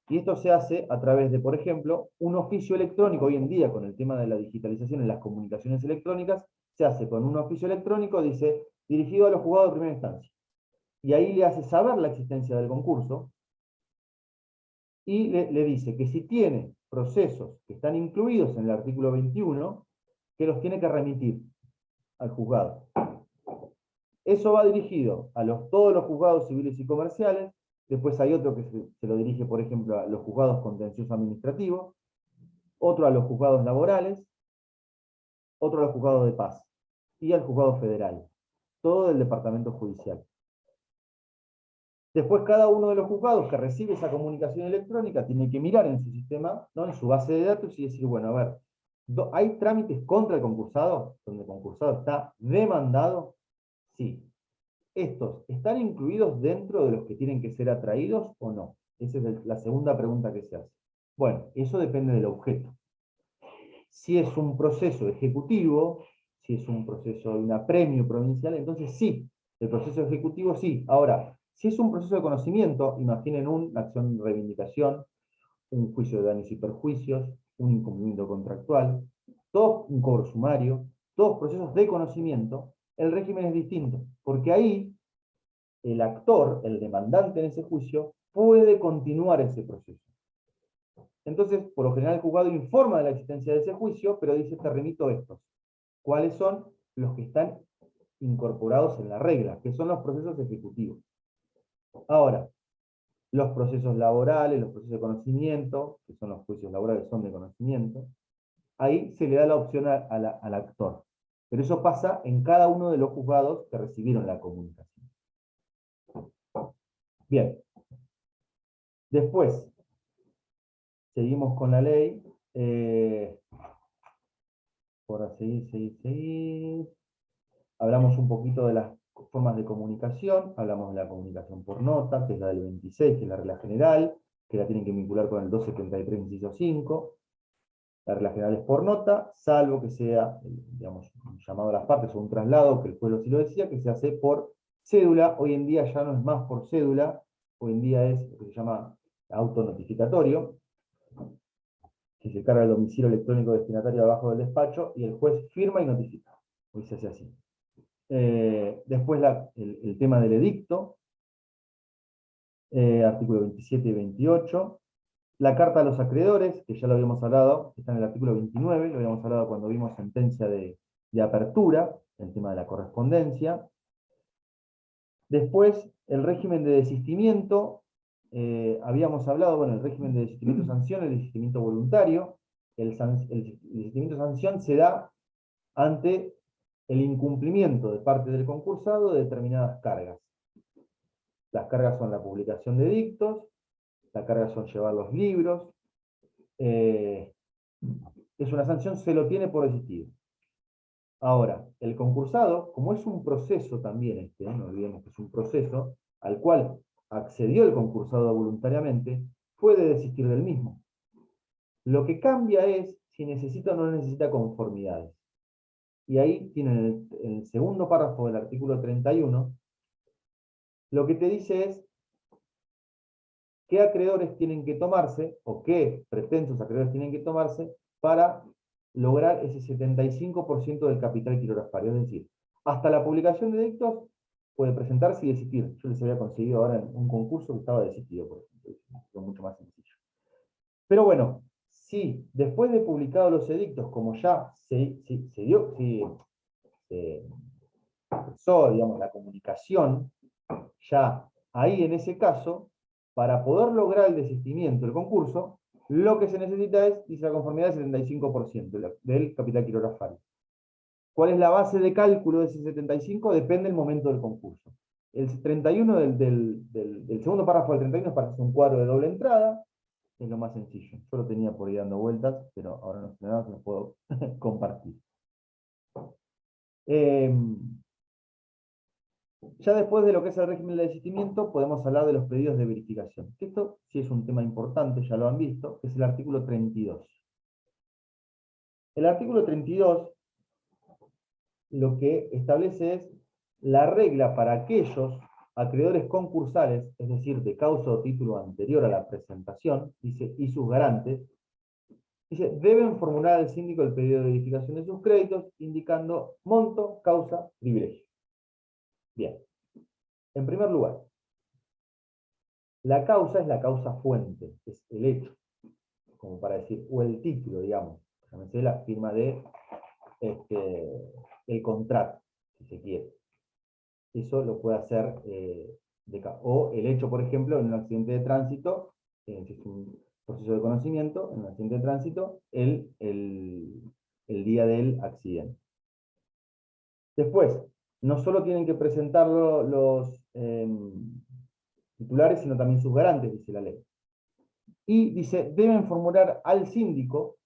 Y esto se hace a través de, por ejemplo, un oficio electrónico. Hoy en día, con el tema de la digitalización en las comunicaciones electrónicas, se hace con un oficio electrónico, dice, dirigido a los juzgados de primera instancia. Y ahí le hace saber la existencia del concurso y le dice que si tiene procesos que están incluidos en el artículo 21, que los tiene que remitir al juzgado. Eso va dirigido a todos los juzgados civiles y comerciales. Después hay otro que se lo dirige, por ejemplo, a los juzgados contencioso administrativos, otro a los juzgados laborales, otro a los juzgados de paz y al juzgado federal. Todo del departamento judicial. Después cada uno de los juzgados que recibe esa comunicación electrónica tiene que mirar en su sistema, ¿no? En su base de datos y decir, bueno, a ver, ¿hay trámites contra el concursado? Donde el concursado está demandado. Sí. ¿Estos están incluidos dentro de los que tienen que ser atraídos o no? Esa es la segunda pregunta que se hace. Bueno, eso depende del objeto. Si es un proceso ejecutivo, si es un proceso de un apremio provincial, entonces sí, el proceso ejecutivo sí. Ahora, si es un proceso de conocimiento, imaginen una acción de reivindicación, un juicio de daños y perjuicios, un incumplimiento contractual, todo un cobro sumario, todos procesos de conocimiento, el régimen es distinto, porque ahí el actor, el demandante en ese juicio, puede continuar ese proceso. Entonces, por lo general el juzgado informa de la existencia de ese juicio, pero dice, te remito estos. ¿Cuáles son los que están incorporados en la regla? Que son los procesos ejecutivos. Ahora, los procesos laborales, los procesos de conocimiento, que son los juicios laborales, son de conocimiento, ahí se le da la opción al actor. Pero eso pasa en cada uno de los juzgados que recibieron la comunicación. Bien. Después, seguimos con la ley. Por seguir. Hablamos un poquito de las formas de comunicación, hablamos de la comunicación por nota, que es la del 26, que es la regla general, que la tienen que vincular con el 273, inciso 5. La regla general es por nota, salvo que sea, digamos, un llamado a las partes o un traslado, que el pueblo sí lo decía, que se hace por cédula. Hoy en día ya no es más por cédula, hoy en día es lo que se llama autonotificatorio, que se carga el domicilio electrónico destinatario abajo del despacho, y el juez firma y notifica. Hoy se hace así. Después el tema del edicto, artículo 27 y 28. La carta a los acreedores, que ya lo habíamos hablado, está en el artículo 29, lo habíamos hablado cuando vimos sentencia de apertura, el tema de la correspondencia. Después, el régimen de desistimiento, habíamos hablado, bueno, el régimen de desistimiento sanción, el desistimiento voluntario. El desistimiento sanción se da ante el incumplimiento de parte del concursado de determinadas cargas. Las cargas son la publicación de edictos, las cargas son llevar los libros. Es una sanción, se lo tiene por existido. Ahora, el concursado, como es un proceso también no olvidemos que es un proceso, al cual accedió el concursado voluntariamente, puede desistir del mismo. Lo que cambia es si necesita o no necesita conformidades. Y ahí tienen el segundo párrafo del artículo 31, lo que te dice es qué acreedores tienen que tomarse, o qué pretensos acreedores tienen que tomarse, para lograr ese 75% del capital quirorafario. Es decir, hasta la publicación de edictos puede presentarse y desistir. Yo les había conseguido ahora en un concurso que estaba desistido, por ejemplo. Es mucho más sencillo. Pero bueno, si después de publicados los edictos, como ya se empezó, digamos, la comunicación, ya ahí en ese caso, para poder lograr el desistimiento del concurso, lo que se necesita es, dice la conformidad, del 75% del capital quirorafario. ¿Cuál es la base de cálculo de ese 75? Depende del momento del concurso. El 31 del segundo párrafo del 31 es para hacer un cuadro de doble entrada, es lo más sencillo. Yo lo tenía por ahí dando vueltas, pero ahora no se me da, que lo puedo compartir. Ya después de lo que es el régimen de desistimiento, podemos hablar de los pedidos de verificación. Esto sí es un tema importante, ya lo han visto, que es el artículo 32. El artículo 32 lo que establece es la regla para aquellos acreedores concursales, es decir, de causa o título anterior a la presentación, dice, y sus garantes, dice, deben formular al síndico el pedido de verificación de sus créditos, indicando monto, causa, privilegio. Bien. En primer lugar, la causa es la causa fuente, es el hecho, como para decir, o el título, digamos, llámese la firma de el contrato, si se quiere. Eso lo puede hacer, o el hecho, por ejemplo, en un accidente de tránsito, si es un proceso de conocimiento, en un accidente de tránsito, el día del accidente. Después, no solo tienen que presentarlo los titulares, sino también sus garantes, dice la ley. Y dice, deben formular al síndico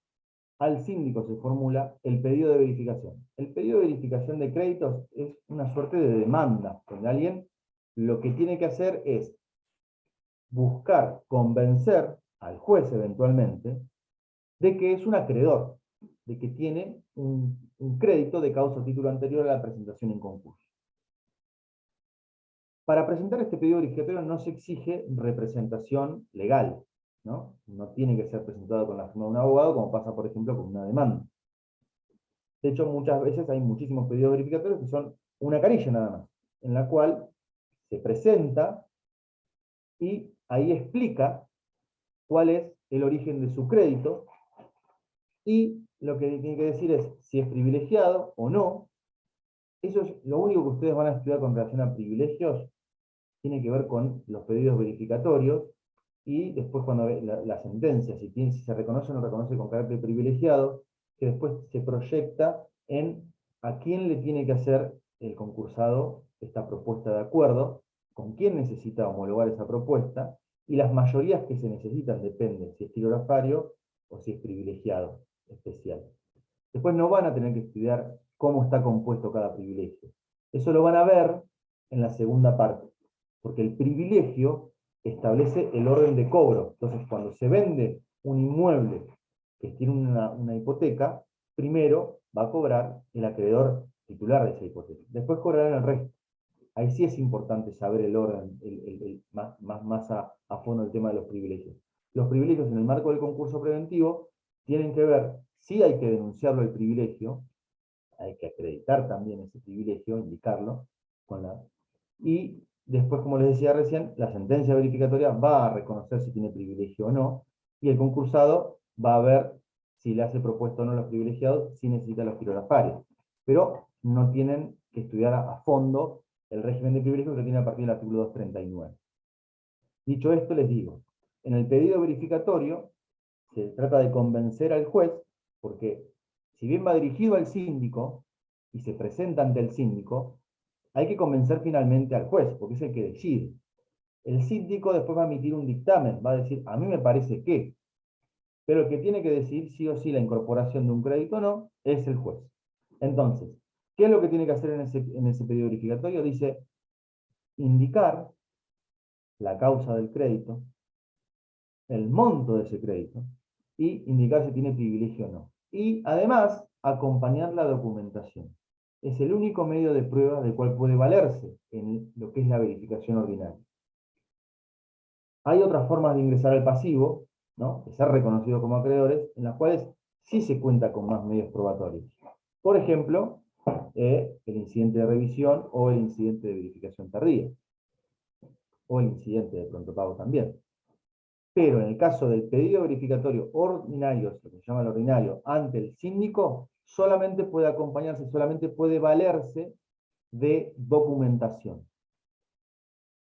se formula el pedido de verificación. El pedido de verificación de créditos es una suerte de demanda, donde alguien lo que tiene que hacer es buscar convencer al juez eventualmente de que es un acreedor, de que tiene un crédito de causa o título anterior a la presentación en concurso. Para presentar este pedido verificatorio no se exige representación legal, ¿no? No tiene que ser presentado con la firma de un abogado, como pasa, por ejemplo, con una demanda. De hecho, muchas veces hay muchísimos pedidos verificatorios que son una carilla nada más, en la cual se presenta y ahí explica cuál es el origen de su crédito, y lo que tiene que decir es si es privilegiado o no. Eso es lo único que ustedes van a estudiar con relación a privilegios, tiene que ver con los pedidos verificatorios, y después cuando ve la sentencia, si se reconoce o no reconoce con carácter privilegiado, que después se proyecta en a quién le tiene que hacer el concursado esta propuesta de acuerdo, con quién necesita homologar esa propuesta, y las mayorías que se necesitan dependen si es quirorafario o si es privilegiado especial. Después no van a tener que estudiar cómo está compuesto cada privilegio. Eso lo van a ver en la segunda parte, porque el privilegio establece el orden de cobro. Entonces, cuando se vende un inmueble que tiene una hipoteca, primero va a cobrar el acreedor titular de esa hipoteca. Después cobrarán el resto. Ahí sí es importante saber el orden, más a fondo el tema de los privilegios. Los privilegios en el marco del concurso preventivo tienen que ver, sí hay que denunciarlo el privilegio, hay que acreditar también ese privilegio, indicarlo, y después, como les decía recién, la sentencia verificatoria va a reconocer si tiene privilegio o no, y el concursado va a ver si le hace propuesta o no a los privilegiados, si necesita los quirografarios. Pero no tienen que estudiar a fondo el régimen de privilegio que tiene a partir del artículo 239. Dicho esto, les digo, en el pedido verificatorio se trata de convencer al juez, porque si bien va dirigido al síndico y se presenta ante el síndico, hay que convencer finalmente al juez, porque es el que decide. El síndico después va a emitir un dictamen, va a decir, a mí me parece que, pero el que tiene que decidir sí o sí la incorporación de un crédito o no, es el juez. Entonces, ¿qué es lo que tiene que hacer en ese pedido verificatorio? Dice, indicar la causa del crédito, el monto de ese crédito, y indicar si tiene privilegio o no. Y además, acompañar la documentación. Es el único medio de prueba del cual puede valerse en lo que es la verificación ordinaria. Hay otras formas de ingresar al pasivo, ¿no?, de ser reconocido como acreedores, en las cuales sí se cuenta con más medios probatorios. Por ejemplo, el incidente de revisión o el incidente de verificación tardía, o el incidente de pronto pago también. Pero en el caso del pedido verificatorio ordinario, lo que se llama el ordinario, ante el síndico, solamente puede acompañarse, solamente puede valerse de documentación.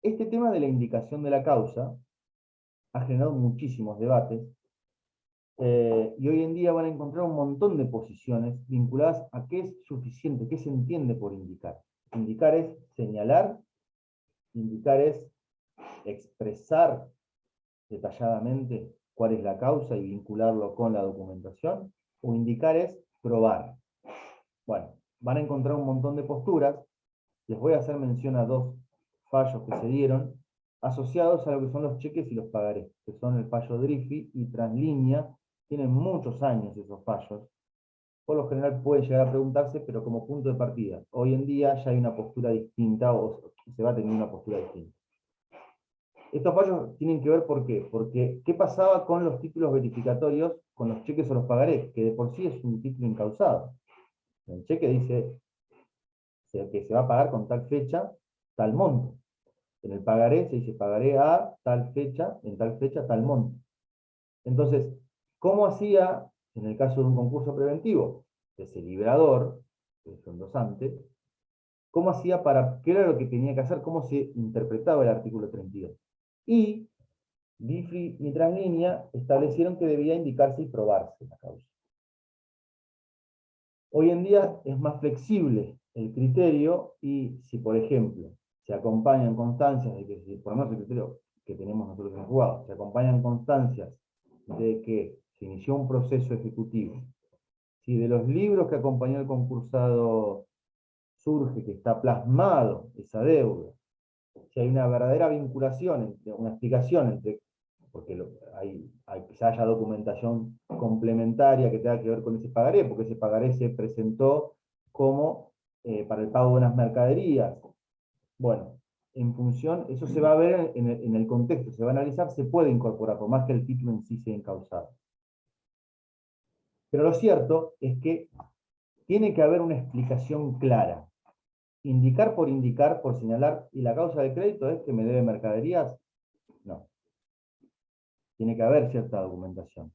Este tema de la indicación de la causa ha generado muchísimos debates, y hoy en día van a encontrar un montón de posiciones vinculadas a qué es suficiente, qué se entiende por indicar. Indicar es señalar, indicar es expresar detalladamente cuál es la causa y vincularlo con la documentación, o indicar es probar. Bueno, van a encontrar un montón de posturas. Les voy a hacer mención a dos fallos que se dieron asociados a lo que son los cheques y los pagarés, que son el fallo Driffi y Translínea. Tienen muchos años esos fallos. Por lo general puede llegar a preguntarse, pero como punto de partida. Hoy en día ya hay una postura distinta, o se va a tener una postura distinta. Estos fallos tienen que ver ¿por qué? Porque ¿qué pasaba con los títulos verificatorios, con los cheques o los pagarés? Que de por sí es un título incausado. El cheque dice que se va a pagar con tal fecha, tal monto. En el pagaré se dice pagaré a tal fecha, en tal fecha, tal monto. Entonces, ¿cómo hacía, en el caso de un concurso preventivo, ese librador, que es endosante, cómo hacía para, qué era lo que tenía que hacer, cómo se interpretaba el artículo 32? Y Diffie y Translínea establecieron que debía indicarse y probarse la causa. Hoy en día es más flexible el criterio, y si, por ejemplo, se acompañan constancias de que, por lo menos el criterio que tenemos nosotros en el juzgado, se acompañan constancias de que se inició un proceso ejecutivo, si de los libros que acompañó el concursado surge que está plasmado esa deuda, si hay una verdadera vinculación, una explicación entre, porque quizá haya documentación complementaria que tenga que ver con ese pagaré, porque ese pagaré se presentó como para el pago de unas mercaderías. Bueno, en función, eso se va a ver en el contexto, se va a analizar, se puede incorporar, por más que el título en sí sea incausado. Pero lo cierto es que tiene que haber una explicación clara. Indicar, por señalar, y la causa del crédito es que me debe mercaderías, no. Tiene que haber cierta documentación.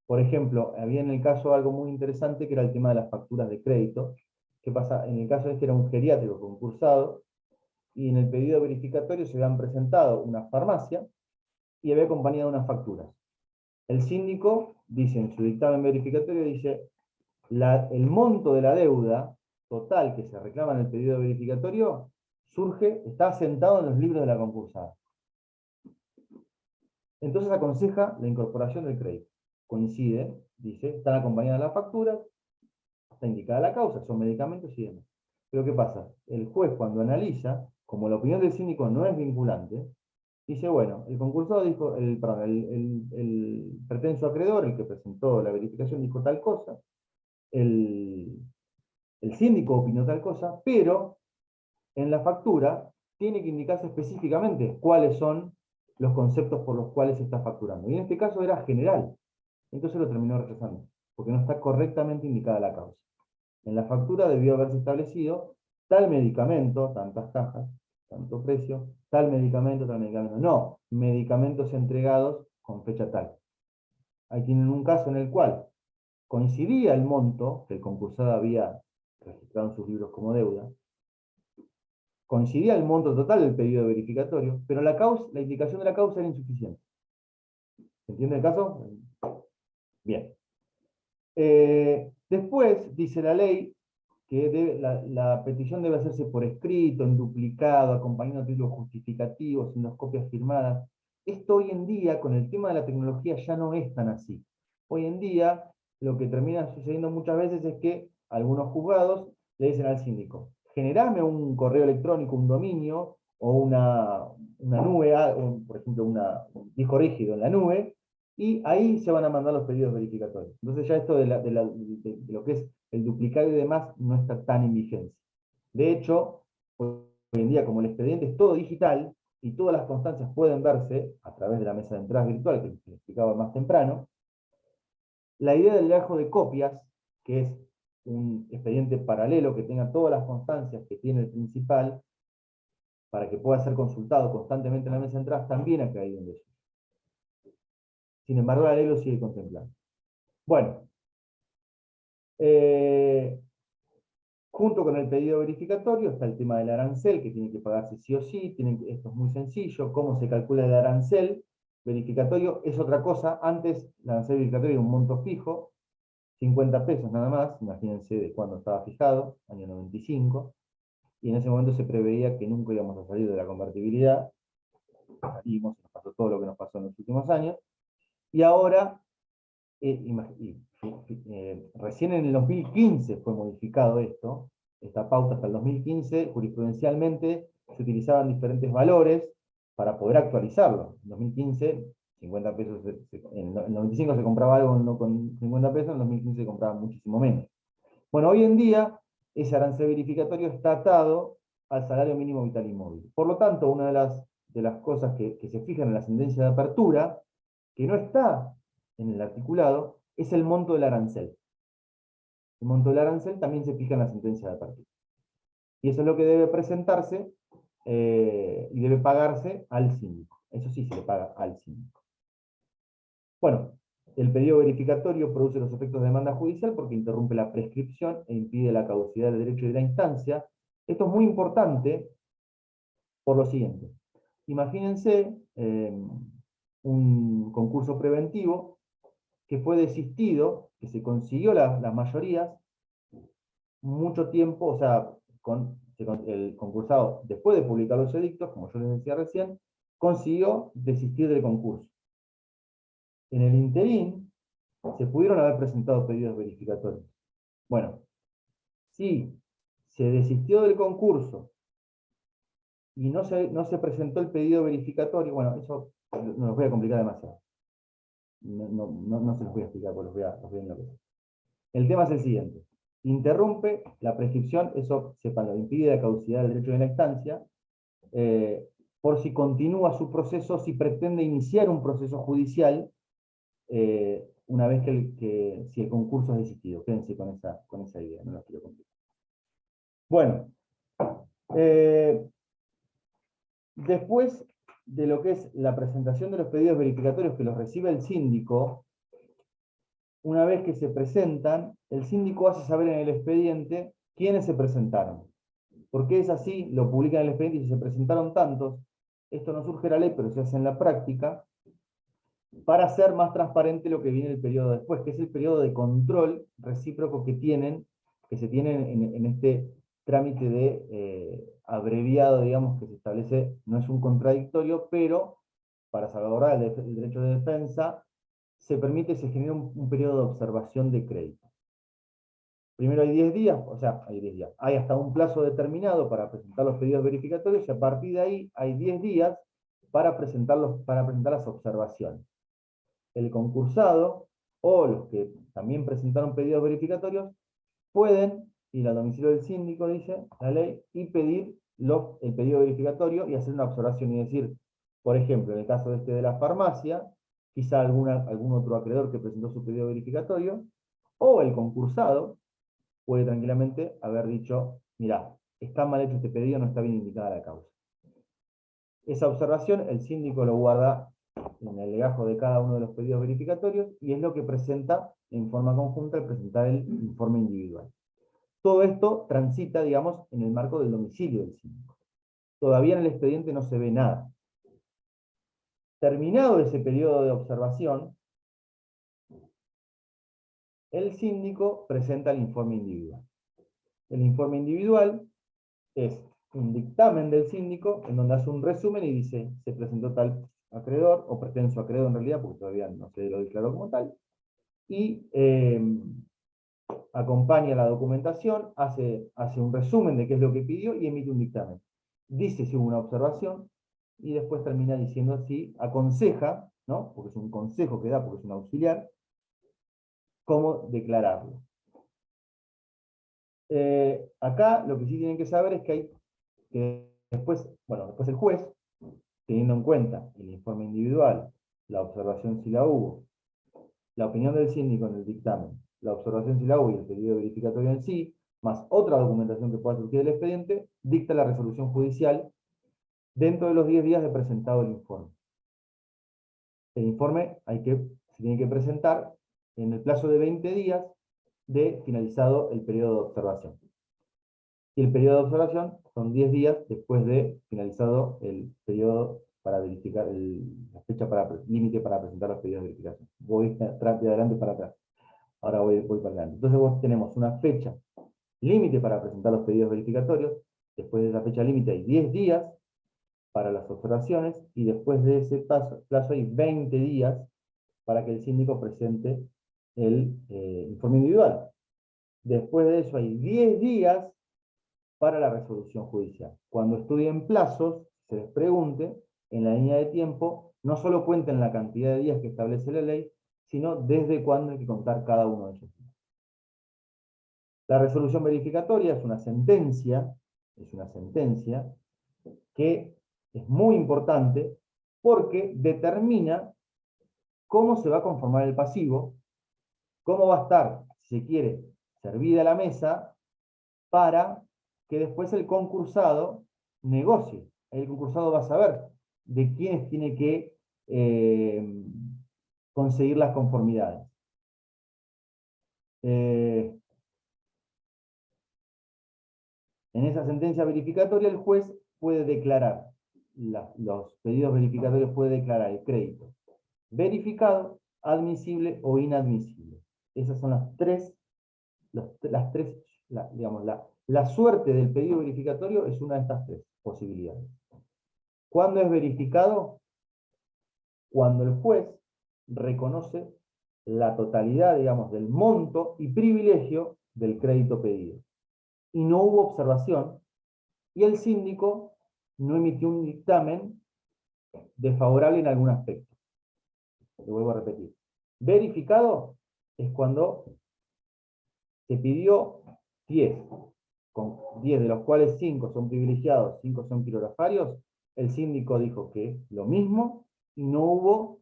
Por ejemplo, había en el caso algo muy interesante que era el tema de las facturas de crédito. ¿Qué pasa? En el caso este era un geriátrico concursado, y en el pedido verificatorio se habían presentado una farmacia y había acompañado unas facturas. El síndico dice en su dictamen verificatorio, dice, el monto de la deuda total que se reclama en el pedido verificatorio está asentado en los libros de la concursada. Entonces aconseja la incorporación del crédito. Coincide, dice, están acompañadas las facturas, está indicada la causa, son medicamentos y demás. Pero ¿qué pasa? El juez, cuando analiza, como la opinión del síndico no es vinculante, dice, bueno, el concursado dijo, el pretenso acreedor, el que presentó la verificación, dijo tal cosa, el síndico opinó tal cosa, pero en la factura tiene que indicarse específicamente cuáles son los conceptos por los cuales se está facturando. Y en este caso era general. Entonces lo terminó rechazando, porque no está correctamente indicada la causa. En la factura debió haberse establecido tal medicamento, tantas cajas, tanto precio, tal medicamento, tal medicamento. No, medicamentos entregados con fecha tal. Ahí tienen un caso en el cual coincidía el monto que el concursado había registrado en sus libros como deuda, coincidía el monto total del pedido verificatorio, pero la indicación de la causa era insuficiente. ¿Se entiende el caso? Bien. Después, dice la ley, que la petición debe hacerse por escrito, en duplicado, acompañando de títulos justificativos, en dos copias firmadas. Esto hoy en día, con el tema de la tecnología, ya no es tan así. Hoy en día, lo que termina sucediendo muchas veces es que algunos juzgados le dicen al síndico, generame un correo electrónico, un dominio, o una nube, por ejemplo, un disco rígido en la nube, y ahí se van a mandar los pedidos verificatorios. Entonces ya esto de lo que es el duplicado y demás no está tan en vigencia. De hecho, hoy en día, como el expediente es todo digital, y todas las constancias pueden verse a través de la mesa de entradas virtual, que les explicaba más temprano, la idea del legajo de copias, que es un expediente paralelo que tenga todas las constancias que tiene el principal, para que pueda ser consultado constantemente en la mesa de entradas, también ha caído en desuso. Sin embargo, la ley lo sigue contemplando. Bueno, junto con el pedido verificatorio está el tema del arancel, que tiene que pagarse sí o sí. Esto es muy sencillo. ¿Cómo se calcula el arancel verificatorio? Es otra cosa. Antes, el arancel verificatorio era un monto fijo, 50 pesos nada más. Imagínense de cuándo estaba fijado, año 95. Y en ese momento se preveía que nunca íbamos a salir de la convertibilidad. Salimos, nos pasó todo lo que nos pasó en los últimos años. Y ahora, recién en el 2015 fue modificado esto, esta pauta hasta el 2015, jurisprudencialmente se utilizaban diferentes valores para poder actualizarlo. En 2015, 50 pesos, en el 95 se compraba algo no con 50 pesos, en el 2015 se compraba muchísimo menos. Bueno, hoy en día, ese arancel verificatorio está atado al salario mínimo vital y móvil. Por lo tanto, una de las cosas que se fijan en la sentencia de apertura, que no está en el articulado, es el monto del arancel. El monto del arancel también se fija en la sentencia de apertura. Y eso es lo que debe presentarse y debe pagarse al síndico. Eso sí se le paga al síndico. Bueno, el pedido verificatorio produce los efectos de demanda judicial porque interrumpe la prescripción e impide la caducidad del derecho de la instancia. Esto es muy importante por lo siguiente. Imagínense un concurso preventivo que fue desistido, que se consiguió las mayorías, mucho tiempo, o sea, el concursado, después de publicar los edictos, como yo les decía recién, consiguió desistir del concurso. En el interín, se pudieron haber presentado pedidos verificatorios. Bueno, si se desistió del concurso y no se presentó el pedido verificatorio, bueno, eso no los voy a complicar demasiado. No se los voy a explicar, porque los voy a enloquecer. El tema es el siguiente. Interrumpe la prescripción, eso sepanlo, impide la caducidad del derecho de la instancia, por si continúa su proceso, si pretende iniciar un proceso judicial, una vez si el concurso es desistido. Quédense con esa idea, no la quiero complicar. Bueno, después de lo que es la presentación de los pedidos verificatorios que los recibe el síndico, una vez que se presentan, el síndico hace saber en el expediente quiénes se presentaron. Porque es así, lo publican en el expediente y si se presentaron tantos, esto no surge de la ley, pero se hace en la práctica, para hacer más transparente lo que viene el periodo después, que es el periodo de control recíproco que se tienen en este trámite de abreviado, digamos, que se establece, no es un contradictorio, pero para salvaguardar el derecho de defensa, se genera un periodo de observación de crédito. Primero hay 10 días, o sea, hay 10 días. Hay hasta un plazo determinado para presentar los pedidos verificatorios y a partir de ahí hay 10 días para presentar las observaciones. El concursado o los que también presentaron pedidos verificatorios pueden ir al domicilio del síndico, dice la ley, y pedir el pedido verificatorio y hacer una observación y decir, por ejemplo, en el caso de la farmacia, quizá algún otro acreedor que presentó su pedido verificatorio, o el concursado puede tranquilamente haber dicho, mirá, está mal hecho este pedido, no está bien indicada la causa. Esa observación el síndico lo guarda en el legajo de cada uno de los pedidos verificatorios y es lo que presenta en forma conjunta al presentar el informe individual. Todo esto transita, digamos, en el marco del domicilio del síndico. Todavía en el expediente no se ve nada. Terminado ese periodo de observación, el síndico presenta el informe individual. El informe individual es un dictamen del síndico en donde hace un resumen y dice, se presentó tal acreedor, o pretenso acreedor en realidad, porque todavía no se lo declaró como tal, y acompaña la documentación, hace un resumen de qué es lo que pidió y emite un dictamen. Dice si hubo una observación, y después termina diciendo así, aconseja, ¿no? Porque es un consejo que da, porque es un auxiliar, cómo declararlo. Acá lo que sí tienen que saber es que después el juez teniendo en cuenta el informe individual, la observación si la hubo, la opinión del síndico en el dictamen, la observación si la hubo y el pedido verificatorio en sí, más otra documentación que pueda surgir del expediente, dicta la resolución judicial dentro de los 10 días de presentado el informe. El informe se tiene que presentar en el plazo de 20 días de finalizado el periodo de observación. Y el periodo de observación son 10 días después de finalizado el periodo para verificar, la fecha límite para presentar los pedidos de verificación. Voy de adelante para atrás. Ahora voy para adelante. Entonces tenemos una fecha límite para presentar los pedidos verificatorios. Después de esa fecha límite hay 10 días para las observaciones, y después de ese plazo hay 20 días para que el síndico presente el informe individual. Después de eso hay 10 días para la resolución judicial. Cuando estudien plazos, se les pregunte, en la línea de tiempo, no solo cuenten la cantidad de días que establece la ley, sino desde cuándo hay que contar cada uno de ellos. La resolución verificatoria es una sentencia que es muy importante porque determina cómo se va a conformar el pasivo, cómo va a estar, si se quiere, servida la mesa, para que después el concursado negocie. El concursado va a saber de quiénes tiene que conseguir las conformidades. En esa sentencia verificatoria el juez puede declarar, los pedidos verificatorios puede declarar el crédito verificado, admisible o inadmisible. Esas son la suerte del pedido verificatorio es una de estas 3 posibilidades. ¿Cuándo es verificado? Cuando el juez reconoce la totalidad, digamos, del monto y privilegio del crédito pedido, y no hubo observación, y el síndico no emitió un dictamen desfavorable en algún aspecto. Lo vuelvo a repetir. Verificado es cuando se pidió 10, con 10 de los cuales 5 son privilegiados, 5 son quirografarios, el síndico dijo que lo mismo, y no hubo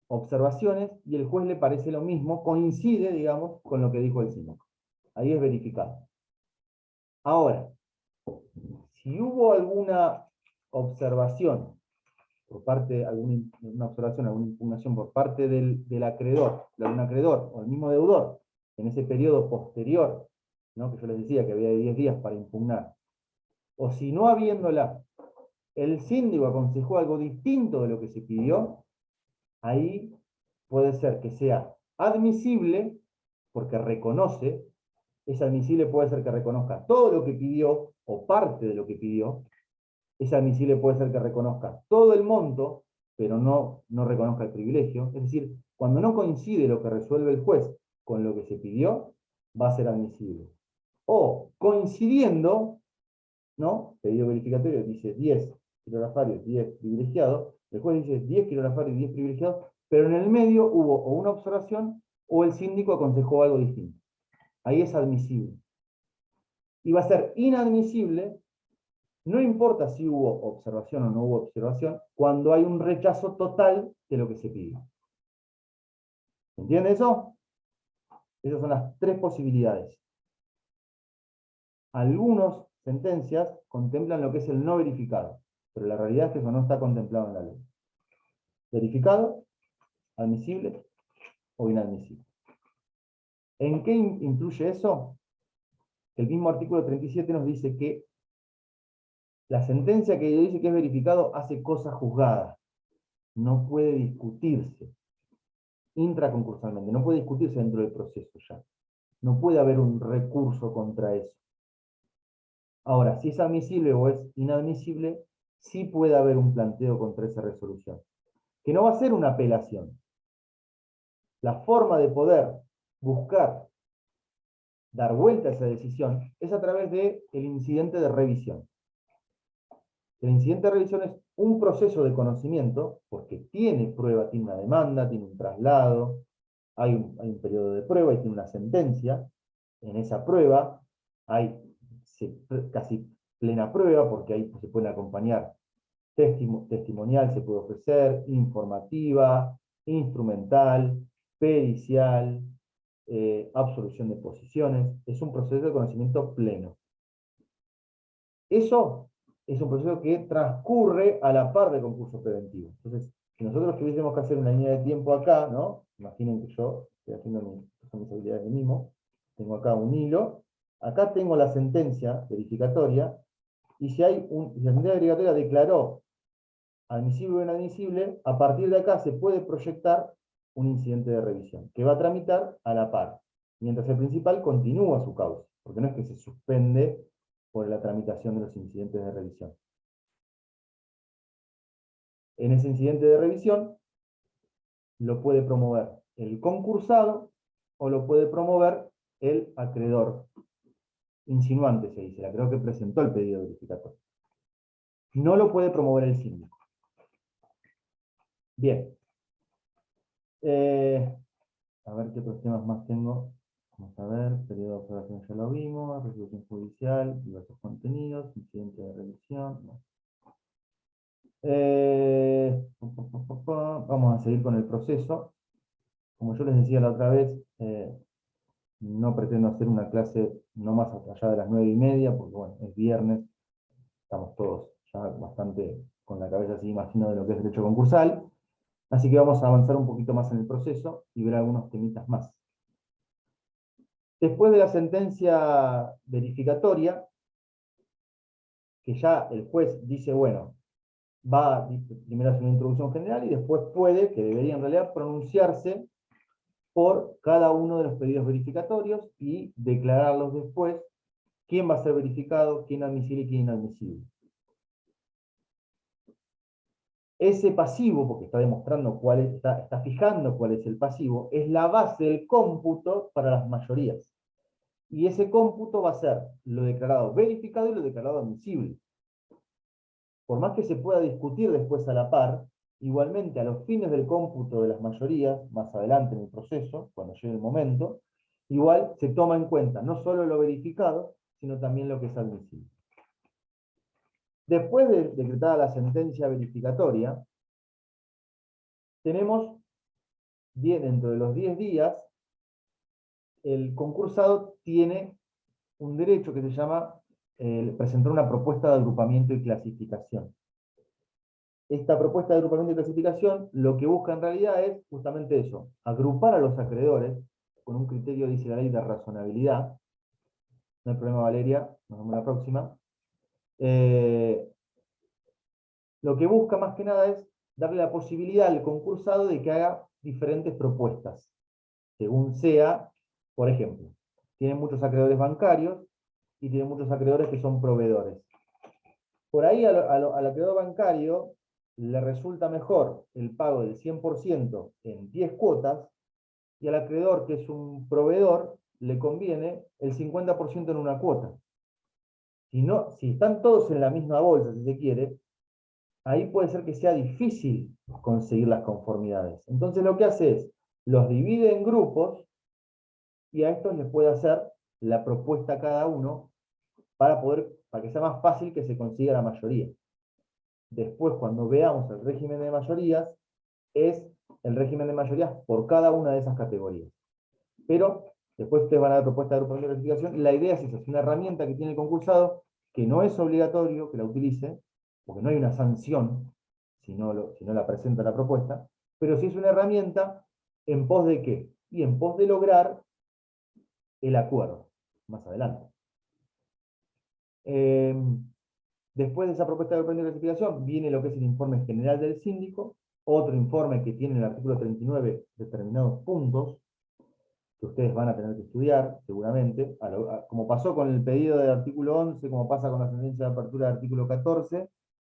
observaciones, y el juez le parece lo mismo, coincide, digamos, con lo que dijo el síndico. Ahí es verificado. Ahora, si hubo alguna observación por parte, alguna impugnación por parte del acreedor, de algún acreedor, o el mismo deudor, en ese periodo posterior, ¿no?, que yo les decía que había de 10 días para impugnar, o si no habiéndola, el síndico aconsejó algo distinto de lo que se pidió, ahí puede ser que sea admisible, porque reconoce, es admisible, puede ser que reconozca todo lo que pidió, o parte de lo que pidió. Es admisible, puede ser que reconozca todo el monto, pero no reconozca el privilegio. Es decir, cuando no coincide lo que resuelve el juez con lo que se pidió, va a ser admisible. O coincidiendo, ¿no? Pedido verificatorio dice 10 quirografarios, 10 privilegiados, el juez dice 10 quirografarios y 10 privilegiados, pero en el medio hubo o una observación o el síndico aconsejó algo distinto. Ahí es admisible. Y va a ser inadmisible, no importa si hubo observación o no hubo observación, cuando hay un rechazo total de lo que se pidió. ¿Entiende eso? Esas son las 3 posibilidades. Algunas sentencias contemplan lo que es el no verificado, pero la realidad es que eso no está contemplado en la ley. Verificado, admisible o inadmisible. ¿En qué influye eso? El mismo artículo 37 nos dice que la sentencia que dice que es verificado hace cosa juzgada. No puede discutirse intraconcursalmente, no puede discutirse dentro del proceso ya. No puede haber un recurso contra eso. Ahora, si es admisible o es inadmisible, sí puede haber un planteo contra esa resolución, que no va a ser una apelación. La forma de poder buscar dar vuelta a esa decisión es a través del incidente de revisión. El incidente de revisión es un proceso de conocimiento, porque tiene prueba, tiene una demanda, tiene un traslado, hay un periodo de prueba y tiene una sentencia. En esa prueba hay casi plena prueba, porque ahí se pueden acompañar testimonial se puede ofrecer, informativa, instrumental, pericial, absolución de posiciones. Es un proceso de conocimiento pleno. Eso es un proceso que transcurre a la par del concurso preventivo. Entonces, si nosotros tuviésemos que hacer una línea de tiempo acá, ¿no? Imaginen que yo estoy haciendo mis habilidades de mimo, tengo acá un hilo, acá tengo la sentencia verificatoria, y si la sentencia verificatoria declaró admisible o inadmisible, a partir de acá se puede proyectar un incidente de revisión, que va a tramitar a la par, mientras el principal continúa su causa, porque no es que se suspende por la tramitación de los incidentes de revisión. En ese incidente de revisión lo puede promover el concursado o lo puede promover el acreedor insinuante, se dice, el acreedor que presentó el pedido verificatorio. No lo puede promover el síndico. Bien. A ver qué otros temas más tengo. Vamos a ver, periodo de observación ya lo vimos, resolución judicial, diversos contenidos, incidente de revisión. No. Vamos a seguir con el proceso. Como yo les decía la otra vez, no pretendo hacer una clase no más allá de las 9:30, porque bueno, es viernes, estamos todos ya bastante con la cabeza así, imagino, de lo que es derecho concursal. Así que vamos a avanzar un poquito más en el proceso y ver algunos temitas más. Después de la sentencia verificatoria, que ya el juez dice, bueno, va primero a hacer una introducción general y después puede, que debería en realidad, pronunciarse por cada uno de los pedidos verificatorios y declararlos después quién va a ser verificado, quién admisible y quién inadmisible. Ese pasivo, porque está demostrando está fijando cuál es el pasivo, es la base del cómputo para las mayorías. Y ese cómputo va a ser lo declarado verificado y lo declarado admisible. Por más que se pueda discutir después a la par, igualmente a los fines del cómputo de las mayorías, más adelante en el proceso, cuando llegue el momento, igual se toma en cuenta no solo lo verificado, sino también lo que es admisible. Después de decretada la sentencia verificatoria, tenemos, dentro de los 10 días, el concursado tiene un derecho que se llama presentar una propuesta de agrupamiento y clasificación. Esta propuesta de agrupamiento y clasificación lo que busca en realidad es justamente eso, agrupar a los acreedores con un criterio, dice la ley, de razonabilidad. No hay problema, Valeria, nos vemos la próxima. Lo que busca más que nada es darle la posibilidad al concursado de que haga diferentes propuestas, según sea, por ejemplo, tiene muchos acreedores bancarios y tiene muchos acreedores que son proveedores. Por ahí al acreedor bancario le resulta mejor el pago del 100% en 10 cuotas, y al acreedor que es un proveedor le conviene el 50% en una cuota. Si están todos en la misma bolsa, si se quiere, ahí puede ser que sea difícil conseguir las conformidades. Entonces lo que hace es, los divide en grupos, y a estos les puede hacer la propuesta a cada uno para que sea más fácil que se consiga la mayoría. Después, cuando veamos el régimen de mayorías, es el régimen de mayorías por cada una de esas categorías. Pero después ustedes van a dar propuesta de agrupamiento de clasificación. La idea es esa, es una herramienta que tiene el concursado, que no es obligatorio que la utilice, porque no hay una sanción si no la presenta la propuesta, pero sí es una herramienta en pos de ¿qué? Y en pos de lograr el acuerdo, más adelante. Después de esa propuesta de agrupamiento de clasificación, viene lo que es el informe general del síndico, otro informe que tiene en el artículo 39 determinados puntos, que ustedes van a tener que estudiar, seguramente, como pasó con el pedido del artículo 11, como pasa con la sentencia de apertura del artículo 14,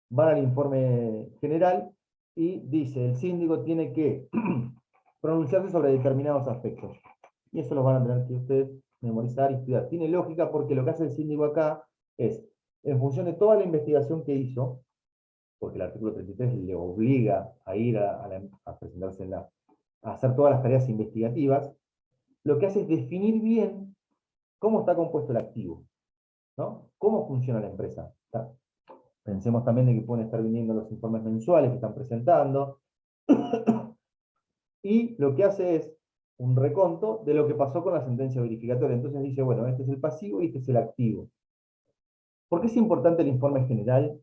van al informe general y dice, el síndico tiene que pronunciarse sobre determinados aspectos. Y eso lo van a tener que ustedes memorizar y estudiar. Tiene lógica porque lo que hace el síndico acá es, en función de toda la investigación que hizo, porque el artículo 33 le obliga a ir a presentarse a hacer todas las tareas investigativas, lo que hace es definir bien cómo está compuesto el activo, ¿no? Cómo funciona la empresa. Pensemos también de que pueden estar viniendo los informes mensuales que están presentando. Y lo que hace es un reconto de lo que pasó con la sentencia verificatoria. Entonces dice, bueno, este es el pasivo y este es el activo. ¿Por qué es importante el informe general?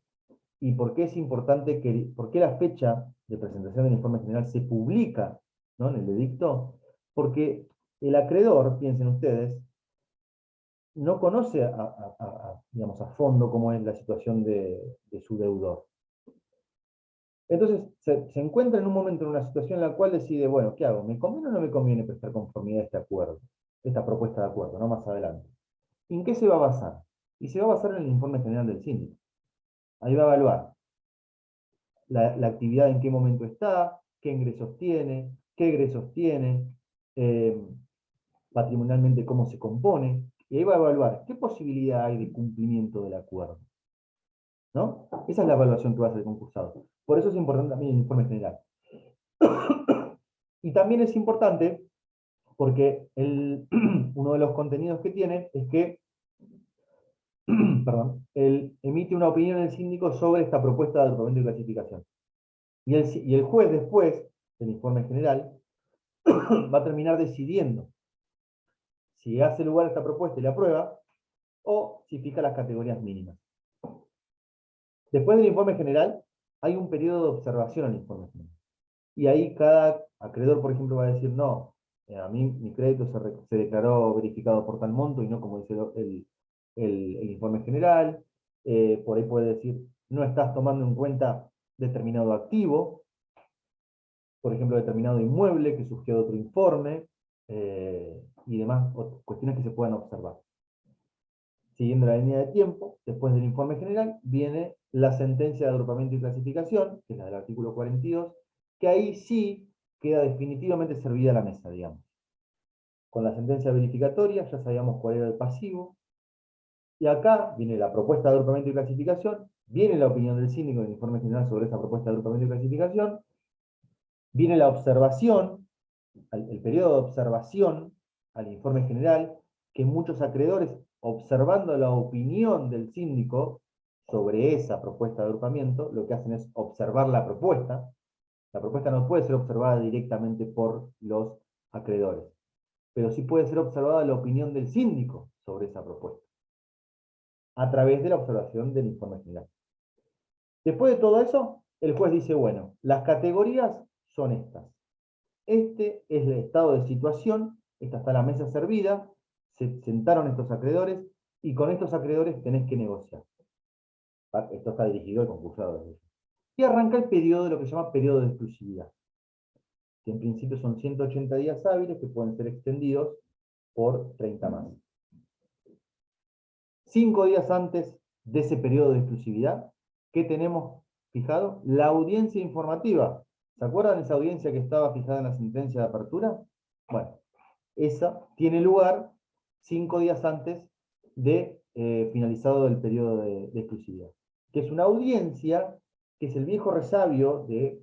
¿Y por qué es importante por qué la fecha de presentación del informe general se publica, ¿no?, en el edicto? Porque el acreedor, piensen ustedes, no conoce digamos, a fondo cómo es la situación de su deudor. Entonces se encuentra en un momento en una situación en la cual decide, bueno, ¿qué hago? ¿Me conviene o no me conviene prestar conformidad a este acuerdo? Esta propuesta de acuerdo, ¿no?, más adelante. ¿Y en qué se va a basar? Y se va a basar en el informe general del síndico. Ahí va a evaluar la actividad, en qué momento está, qué ingresos tiene, eh, patrimonialmente cómo se compone, y ahí va a evaluar qué posibilidad hay de cumplimiento del acuerdo, ¿no? Esa es la evaluación que va a hacer el concursado. Por eso es importante también el informe general. Y también es importante porque uno de los contenidos que tiene es que perdón, él emite una opinión el síndico sobre esta propuesta de agrupamiento y clasificación. Y el juez, después del informe general, va a terminar decidiendo si hace lugar a esta propuesta y la aprueba, o si fija las categorías mínimas. Después del informe general, hay un periodo de observación al informe general. Y ahí cada acreedor, por ejemplo, va a decir, no, a mí mi crédito se declaró verificado por tal monto y no como dice el informe general. Por ahí puede decir, no estás tomando en cuenta determinado activo, por ejemplo, determinado inmueble que surgió de otro informe, y demás cuestiones que se puedan observar. Siguiendo la línea de tiempo, después del informe general, viene la sentencia de agrupamiento y clasificación, que es la del artículo 42, que ahí sí queda definitivamente servida la mesa, digamos. Con la sentencia verificatoria ya sabíamos cuál era el pasivo, y acá viene la propuesta de agrupamiento y clasificación, viene la opinión del síndico del informe general sobre esa propuesta de agrupamiento y clasificación, viene la observación, el periodo de observación al informe general, que muchos acreedores, observando la opinión del síndico sobre esa propuesta de agrupamiento, lo que hacen es observar la propuesta. La propuesta no puede ser observada directamente por los acreedores, pero sí puede ser observada la opinión del síndico sobre esa propuesta, a través de la observación del informe general. Después de todo eso, el juez dice, bueno, las categorías son estas. Este es el estado de situación, esta está la mesa servida, se sentaron estos acreedores, y con estos acreedores tenés que negociar. Esto está dirigido al concursado. Y arranca el periodo de lo que se llama periodo de exclusividad, que en principio son 180 días hábiles que pueden ser extendidos por 30 más. 5 días antes de ese periodo de exclusividad, ¿qué tenemos fijado? La audiencia informativa. ¿Se acuerdan de esa audiencia que estaba fijada en la sentencia de apertura? Bueno, esa tiene lugar 5 días antes de finalizado el periodo de exclusividad. Que es una audiencia, que es el viejo resabio de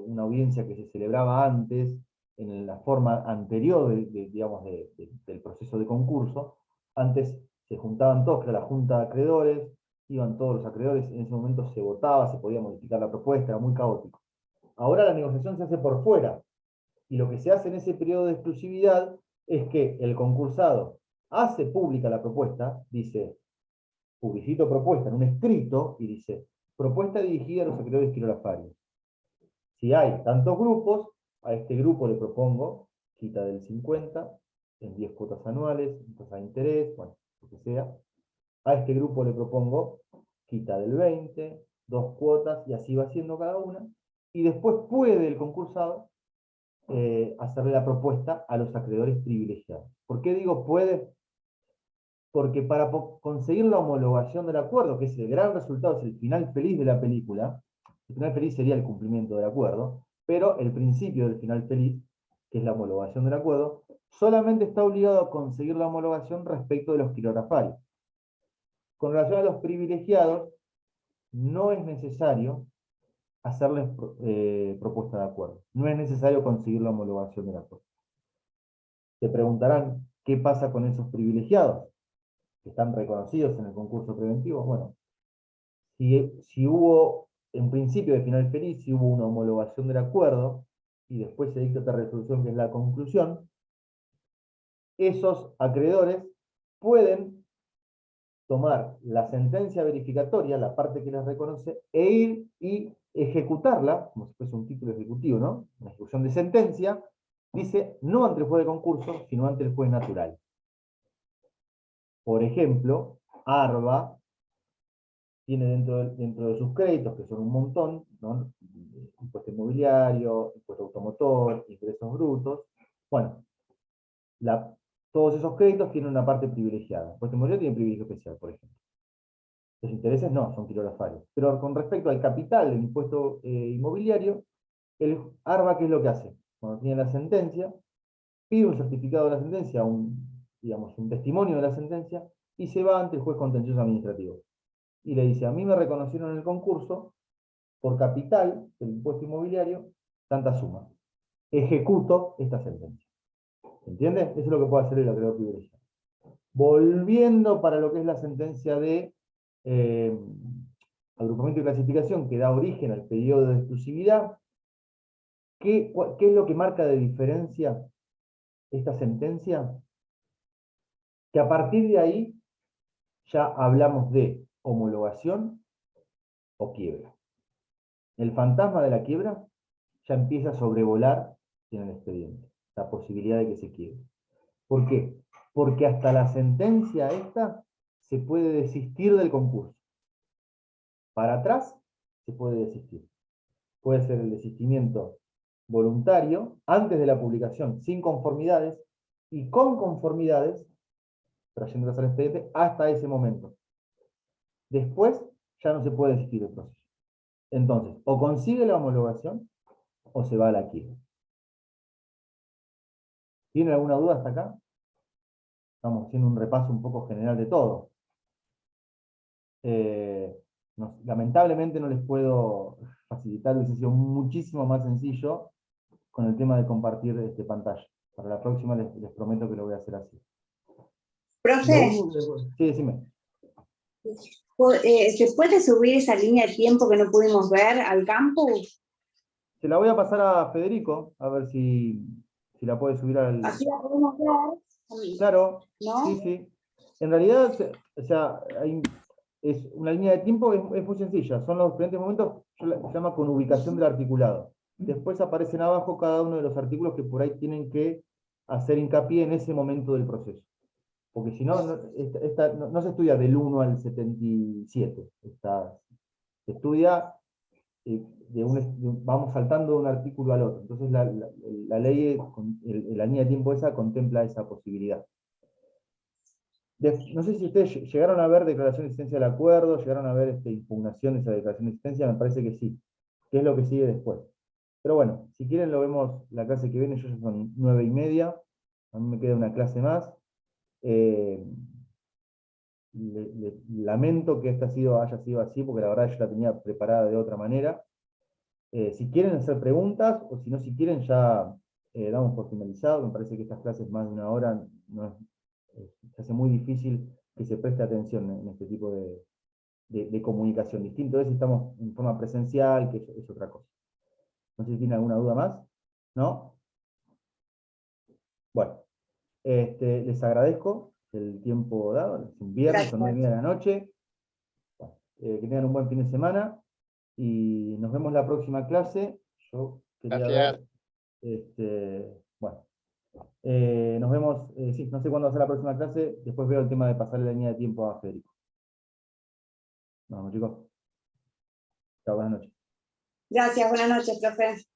una audiencia que se celebraba antes, en la forma anterior digamos, del proceso de concurso. Antes se juntaban todos, que era la junta de acreedores, iban todos los acreedores, en ese momento se votaba, se podía modificar la propuesta, era muy caótico. Ahora la negociación se hace por fuera, y lo que se hace en ese periodo de exclusividad es que el concursado hace pública la propuesta, dice, publicito propuesta en un escrito, y dice, propuesta dirigida a los acreedores quirolafarios. Si hay tantos grupos, a este grupo le propongo quita del 50, en 10 cuotas anuales, tasa de interés, bueno, lo que sea. A este grupo le propongo quita del 20, 2 cuotas, y así va haciendo cada una. Y después puede el concursado hacerle la propuesta a los acreedores privilegiados. ¿Por qué digo puede? Porque para conseguir la homologación del acuerdo, que es el gran resultado, es el final feliz de la película, el final feliz sería el cumplimiento del acuerdo, pero el principio del final feliz, que es la homologación del acuerdo, solamente está obligado a conseguir la homologación respecto de los quirografarios. Con relación a los privilegiados, no es necesario hacerles propuesta de acuerdo. No es necesario conseguir la homologación del acuerdo. Te preguntarán, ¿qué pasa con esos privilegiados que están reconocidos en el concurso preventivo? Bueno, si hubo, en principio de final feliz, si hubo una homologación del acuerdo, y después se dicta otra resolución que es la conclusión, esos acreedores pueden tomar la sentencia verificatoria, la parte que les reconoce, e ir y ejecutarla, como si fuese un título ejecutivo, ¿no? Una ejecución de sentencia, dice, no ante el juez de concurso, sino ante el juez natural. Por ejemplo, ARBA tiene dentro de sus créditos, que son un montón, ¿no? Impuesto inmobiliario, impuesto automotor, ingresos brutos. Bueno, todos esos créditos tienen una parte privilegiada. Impuesto inmobiliario tiene privilegio especial, por ejemplo. Los intereses no, son kilorafarios. Pero con respecto al capital del impuesto inmobiliario, el ARBA, ¿qué es lo que hace? Cuando tiene la sentencia, pide un certificado de la sentencia, digamos, un testimonio de la sentencia, y se va ante el juez contencioso administrativo. Y le dice, a mí me reconocieron en el concurso, por capital del impuesto inmobiliario, tanta suma. Ejecuto esta sentencia. ¿Entiendes? Eso es lo que puede hacer el acreedor privilegiado. Volviendo para lo que es la sentencia de agrupamiento y clasificación que da origen al periodo de exclusividad, ¿qué es lo que marca de diferencia esta sentencia? Que a partir de ahí ya hablamos de homologación o quiebra. El fantasma de la quiebra ya empieza a sobrevolar en el expediente, la posibilidad de que se quiebre. ¿Por qué? Porque hasta la sentencia esta se puede desistir del concurso. Para atrás se puede desistir. Puede ser el desistimiento voluntario, antes de la publicación, sin conformidades, y con conformidades, trayéndolas al expediente, hasta ese momento. Después ya no se puede desistir del proceso. Entonces, o consigue la homologación, o se va a la quiebra. ¿Tienen alguna duda hasta acá? Estamos haciendo un repaso un poco general de todo. Lamentablemente no les puedo facilitar, hubiese sido muchísimo más sencillo con el tema de compartir pantalla. Para la próxima les prometo que lo voy a hacer así. Profe, Sí, decime. ¿se puede subir esa línea de tiempo que no pudimos ver al campus? Se la voy a pasar a Federico, a ver si la puede subir al... Así la podemos ver. Claro, ¿No? sí, sí. En realidad, o sea, es una línea de tiempo, es muy sencilla. Son los diferentes momentos, se llama con ubicación del articulado. Después aparecen abajo cada uno de los artículos que por ahí tienen que hacer hincapié en ese momento del proceso. Porque si no, no se estudia del 1 al 77. Se estudia, vamos saltando de un artículo al otro. Entonces la ley, la línea de tiempo esa contempla esa posibilidad. No sé si ustedes llegaron a ver declaración de existencia del acuerdo, llegaron a ver impugnación de esa declaración de existencia, me parece que sí. ¿Qué es lo que sigue después? Pero bueno, si quieren lo vemos la clase que viene, yo ya son 9:30, a mí me queda una clase más. Lamento que esta haya sido así, porque la verdad yo la tenía preparada de otra manera. Si quieren hacer preguntas, o si no, si quieren ya damos por finalizado. Me parece que estas clases más de una hora se hace muy difícil que se preste atención en este tipo de comunicación. Distinto es si estamos en forma presencial, que es otra cosa. No sé si tienen alguna duda más, ¿no? Bueno, les agradezco el tiempo dado, es un viernes, son 9:30 de la noche. Que tengan un buen fin de semana, y nos vemos la próxima clase. Yo quería ver, bueno, nos vemos, sí, no sé cuándo va a ser la próxima clase, después veo el tema de pasarle la línea de tiempo a Federico. Nos vemos, chicos. Chao, buenas noches. Gracias, buenas noches, profe.